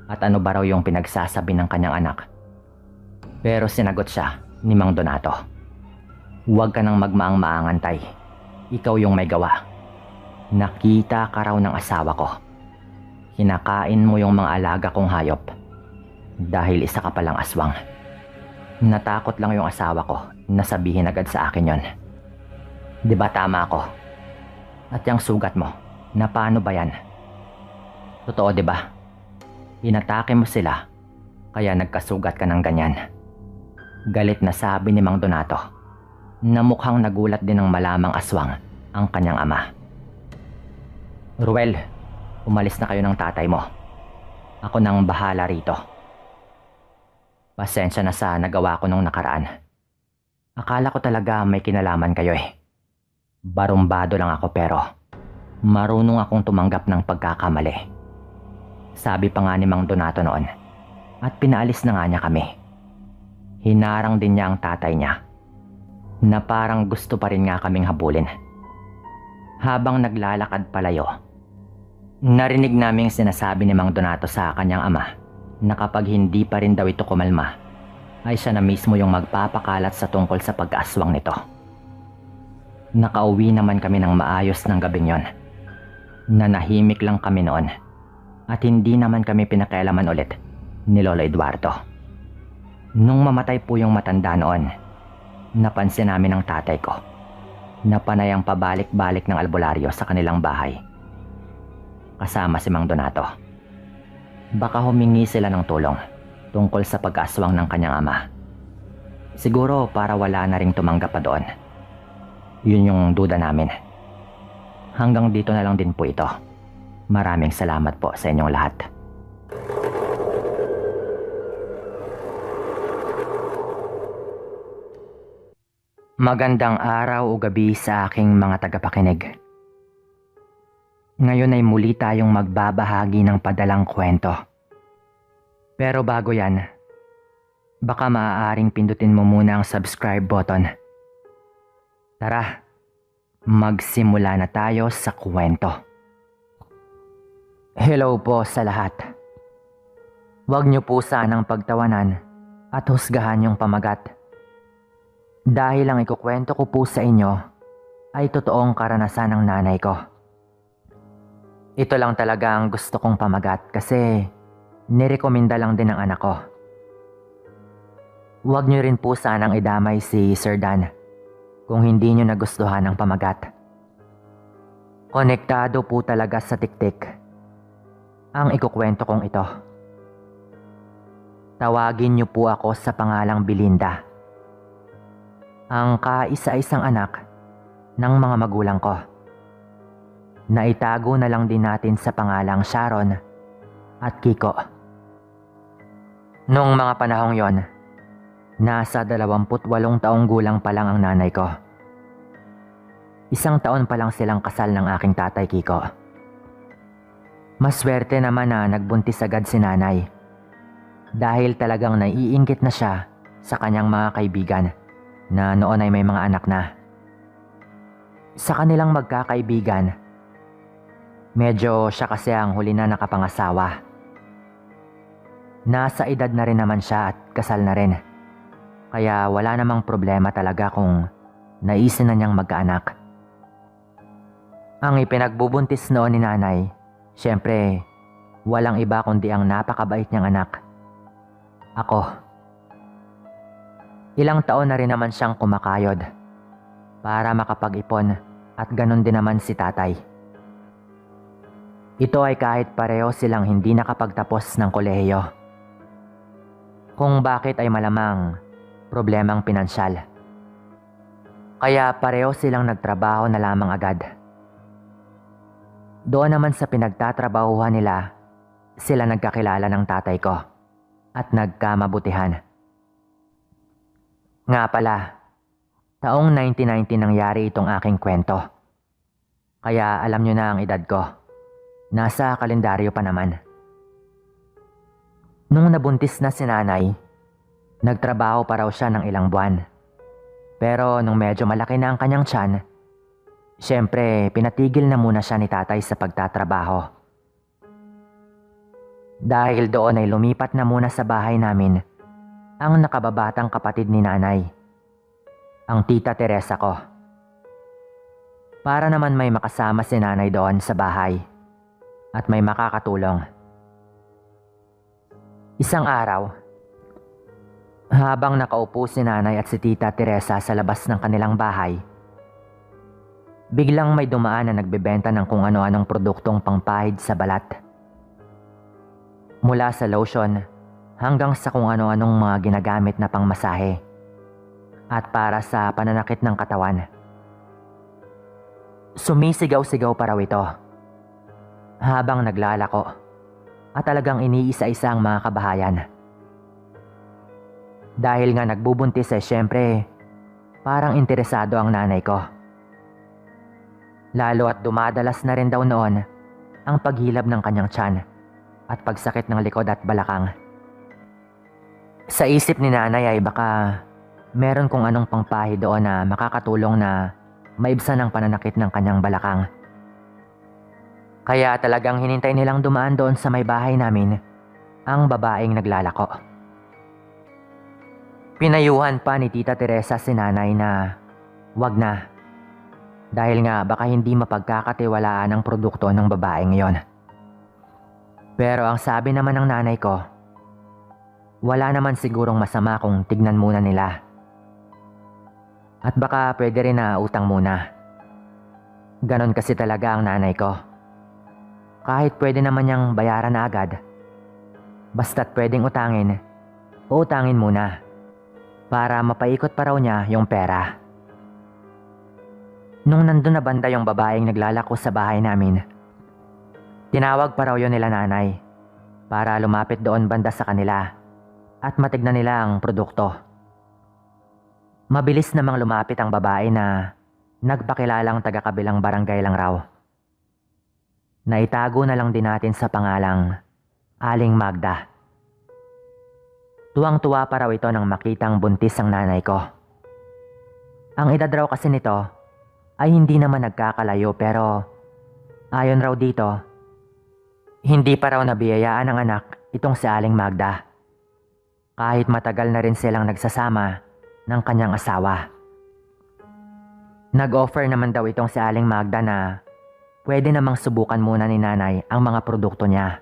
at ano ba raw yung pinagsasabi ng kanyang anak. Pero sinagot siya ni Mang Donato, "Huwag ka nang magmaang-maangan, tay. Ikaw yung may gawa. Nakita ka raw ng asawa ko. Kinakain mo yung mga alaga kong hayop dahil isa ka palang aswang. Natakot lang yung asawa ko na sabihin agad sa akin yon. Di ba tama ako? At yung sugat mo, na paano ba yan? Totoo di ba? Inatake mo sila, kaya nagkasugat ka ng ganyan." Galit na sabi ni Mang Donato na mukhang nagulat din ng malamang aswang ang kanyang ama. "Ruel, umalis na kayo ng tatay mo. Ako nang bahala rito. Pasensya na sa nagawa ko nung nakaraan. Akala ko talaga may kinalaman kayo eh. Barumbado lang ako pero marunong akong tumanggap ng pagkakamali," sabi pa nga ni Mang Donato noon at pinaalis na nga niya kami. Hinarang din niya ang tatay niya na parang gusto pa rin nga kaming habulin. Habang naglalakad palayo, narinig naming sinasabi ni Mang Donato sa kanyang ama na kapag hindi pa rin daw ito kumalma, ay siya na mismo yung magpapakalat sa tungkol sa pag-aswang nito. Nakauwi naman kami ng maayos ng gabing yon. Nanahimik lang kami noon at hindi naman kami pinakialaman ulit ni Lola Eduardo. Nung mamatay po yung matanda noon, napansin namin ng tatay ko na panay ang pabalik-balik ng albularyo sa kanilang bahay, kasama si Mang Donato. Baka humingi sila ng tulong tungkol sa pag-aswang ng kanyang ama. Siguro para wala na ring tumanggap pa doon. Yun yung duda namin. Hanggang dito na lang din po ito. Maraming salamat po sa inyong lahat. Magandang araw o gabi sa aking mga tagapakinig. Ngayon ay muli tayong magbabahagi ng padalang kwento. Pero bago yan, baka maaaring pindutin mo muna ang subscribe button. Tara, magsimula na tayo sa kwento. Hello po sa lahat. Huwag niyo po sanang pagtawanan at husgahan yung pamagat. Dahil ang ikukwento ko po sa inyo ay totoong karanasan ng nanay ko. Ito lang talaga ang gusto kong pamagat kasi nirekomenda lang din ng anak ko. Huwag niyo rin po sanang idamay si Sir Dan kung hindi niyo nagustuhan ang pamagat. Konektado po talaga sa tiktik ang ikukwento kong ito. Tawagin niyo po ako sa pangalang Belinda. Ang kaisa-isang anak ng mga magulang ko. Naitago na lang din natin sa pangalang Sharon at Kiko. Noong mga panahong yon, nasa 28 taong gulang pa lang ang nanay ko. 1 taon pa lang silang kasal ng aking tatay Kiko. Maswerte naman na nagbuntis agad si nanay dahil talagang naiinggit na siya sa kanyang mga kaibigan na noon ay may mga anak na. Sa kanilang magkakaibigan, medyo siya kasi ang huli na nakapangasawa. Nasa edad na rin naman siya at kasal na rin. Kaya wala namang problema talaga kung naisin na niyang magkaanak. Ang ipinagbubuntis noon ni nanay, syempre, walang iba kundi ang napakabait niyang anak. Ako. Ilang taon na rin naman siyang kumakayod para makapag-ipon at ganun din naman si tatay. Ito ay kahit pareho silang hindi nakapagtapos ng kolehiyo. Kung bakit ay malamang problemang pinansyal. Kaya pareho silang nagtrabaho na lamang agad. Doon naman sa pinagtatrabahuhan nila, sila nagkakilala ng tatay ko at nagkamabutihan. Nga pala, taong 1990 nangyari itong aking kwento. Kaya alam nyo na ang edad ko. Nasa kalendaryo pa naman. Nung nabuntis na si nanay, nagtrabaho pa raw siya ng ilang buwan. Pero nung medyo malaki na ang kanyang tiyan, syempre pinatigil na muna siya ni tatay sa pagtatrabaho. Dahil doon ay lumipat na muna sa bahay namin ang nakababatang kapatid ni nanay, ang tita Teresa ko. Para naman may makasama si nanay doon sa bahay at may makakatulong. Isang araw, habang nakaupo si nanay at si tita Teresa sa labas ng kanilang bahay, biglang may dumaan na nagbebenta ng kung ano-anong produktong pangpahid sa balat. Mula sa lotion hanggang sa kung ano-anong mga ginagamit na pangmasahe at para sa pananakit ng katawan. Sumisigaw-sigaw pa raw ito habang naglalako at talagang iniisa-isa ang mga kabahayan. Dahil nga nagbubuntis syempre parang interesado ang nanay ko. Lalo at dumadalas na rin daw noon ang paghilab ng kanyang tiyan at pagsakit ng likod at balakang. Sa isip ni nanay ay baka meron kung anong pangpahi doon na makakatulong na maibsan ang pananakit ng kanyang balakang. Kaya talagang hinintay nilang dumaan doon sa may bahay namin ang babaeng naglalako. Pinayuhan pa ni Tita Teresa si nanay na wag na. Dahil nga baka hindi mapagkakatiwalaan ang produkto ng babaeng yon. Pero ang sabi naman ng nanay ko, wala naman sigurong masama kung tignan muna nila. At baka pwede rin na utang muna. Ganon kasi talaga ang nanay ko. Kahit pwede naman niyang bayaran na agad, basta't pwedeng utangin, uutangin muna para mapaikot pa raw niya yung pera. Nung nandun na banda yung babaeng naglalako sa bahay namin, tinawag pa raw yun nila nanay para lumapit doon banda sa kanila at matignan nila ang produkto. Mabilis namang lumapit ang babae na nagpakilalang taga-kabilang barangay lang raw. Naitago na lang din natin sa pangalang Aling Magda. Tuwang-tuwa pa raw ito nang makitang buntis ang nanay ko. Ang edad raw kasi nito ay hindi naman nagkakalayo pero ayon raw dito, hindi pa raw nabiyayaan ng anak itong si Aling Magda. Kahit matagal na rin silang nagsasama ng kanyang asawa. Nag-offer naman daw itong si Aling Magda na pwede namang subukan muna ni nanay ang mga produkto niya.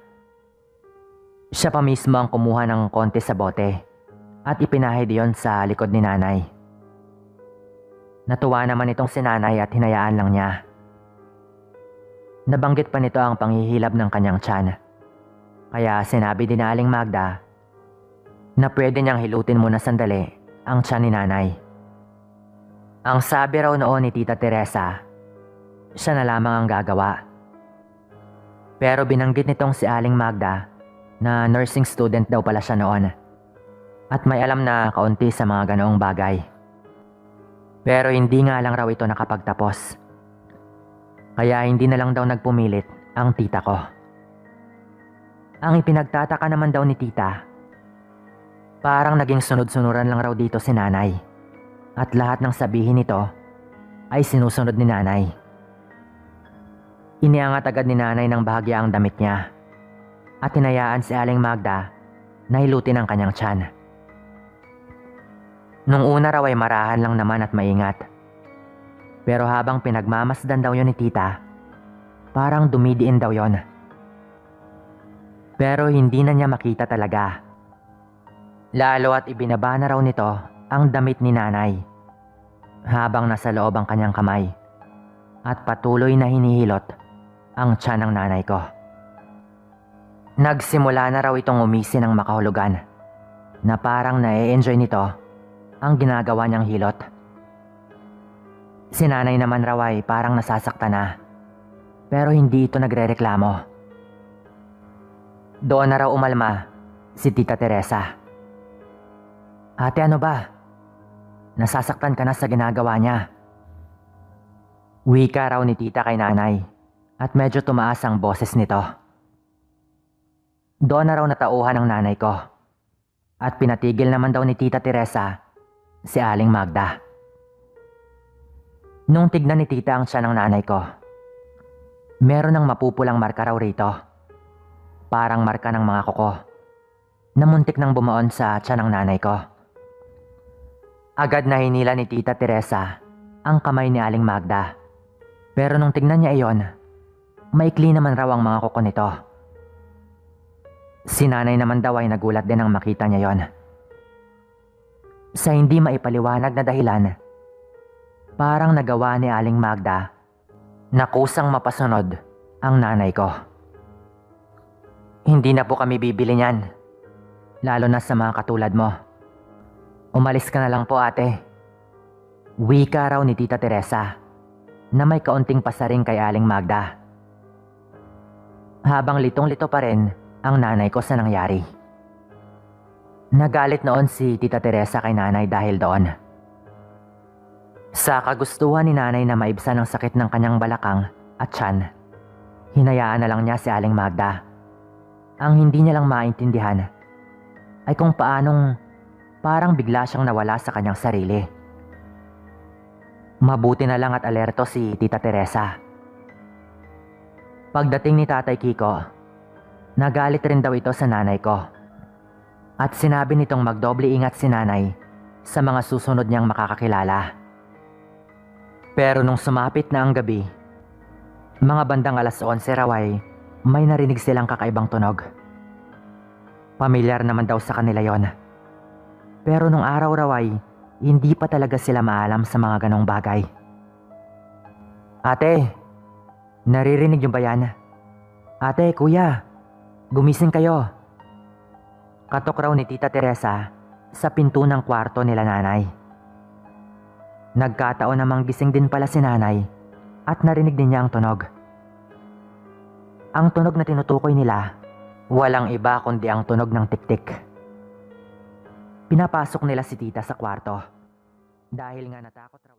Siya pa mismo ang kumuha ng konti sa bote at ipinahid iyon sa likod ni nanay. Natuwa naman itong si nanay at hinayaan lang niya. Nabanggit pa nito ang panghihilab ng kanyang tiyan. Kaya sinabi din ni Aling Magda na pwede niyang hilutin muna sandali ang tiyan ni nanay. Ang sabi raw noon ni Tita Teresa, siya na lamang ang gagawa. Pero binanggit nitong si Aling Magda na nursing student daw pala siya noon at may alam na kaunti sa mga ganoong bagay. Pero hindi nga lang raw ito nakapagtapos. Kaya hindi na lang daw nagpumilit ang tita ko. Ang ipinagtataka naman daw ni tita, parang naging sunod-sunuran lang raw dito si nanay at lahat ng sabihin nito ay sinusunod ni nanay. Iniangat agad ni nanay ng bahagya ang damit niya at hinayaan si Aling Magda na hilutin ang kanyang tiyan. Nung una raw ay marahan lang naman at maingat. Pero habang pinagmamasdan daw yon ni tita, parang dumidiin daw yon. Pero hindi na niya makita talaga. Lalo at ibinaba na raw nito ang damit ni nanay habang nasa loob ang kanyang kamay at patuloy na hinihilot ang tiyan ng nanay ko. Nagsimula na raw itong umisi ng makahulugan na parang na-e-enjoy nito ang ginagawa niyang hilot. Si nanay naman raw ay parang nasasaktan na pero hindi ito nagrereklamo. Doon na raw umalma si Tita Teresa. Ate, ano ba? Nasasaktan ka na sa ginagawa niya. Wika raw ni tita kay nanay at medyo tumaas ang boses nito. Doon na raw natauhan ng nanay ko at pinatigil naman daw ni Tita Teresa si Aling Magda. Nung tignan ni tita ang tiyan ng nanay ko, meron ng mapupulang marka raw rito. Parang marka ng mga kuko na muntik nang bumaon sa tiyan ng nanay ko. Agad na hinila ni Tita Teresa ang kamay ni Aling Magda. Pero nung tignan niya iyon, maikli naman raw ang mga kuko nito. Si nanay naman daw ay nagulat din nang makita niya yon. Sa hindi maipaliwanag na dahilan, parang nagawa ni Aling Magda na kusang mapasunod ang nanay ko. Hindi na po kami bibili niyan, lalo na sa mga katulad mo. Umalis ka na lang po, ate. Wika raw ni Tita Teresa na may kaunting pasaring kay Aling Magda. Habang litong-lito pa rin ang nanay ko sa nangyari. Nagalit noon si Tita Teresa kay nanay dahil doon. Sa kagustuhan ni nanay na maibsan ang sakit ng kanyang balakang at tiyan, hinayaan na lang niya si Aling Magda. Ang hindi niya lang maintindihan ay kung paanong parang bigla siyang nawala sa kanyang sarili. Mabuti na lang at alerto si Tita Teresa. Pagdating ni Tatay Kiko, nagalit rin daw ito sa nanay ko. At sinabi nitong magdoble ingat si nanay sa mga susunod niyang makakakilala. Pero nung sumapit na ang gabi, mga bandang 11:11 raw ay may narinig silang kakaibang tunog. Pamilyar naman daw sa kanila yon. Pero nung araw raw ay hindi pa talaga sila maalam sa mga ganong bagay. Ate, naririnig niyo ba yan? Ate, kuya, gumising kayo. Katok raw ni Tita Teresa sa pinto ng kwarto nila nanay. Nagkataon namang gising din pala si nanay at narinig din niya ang tunog. Ang tunog na tinutukoy nila, walang iba kundi ang tunog ng tiktik. Pinapasok nila si tita sa kwarto dahil nga natakot raw.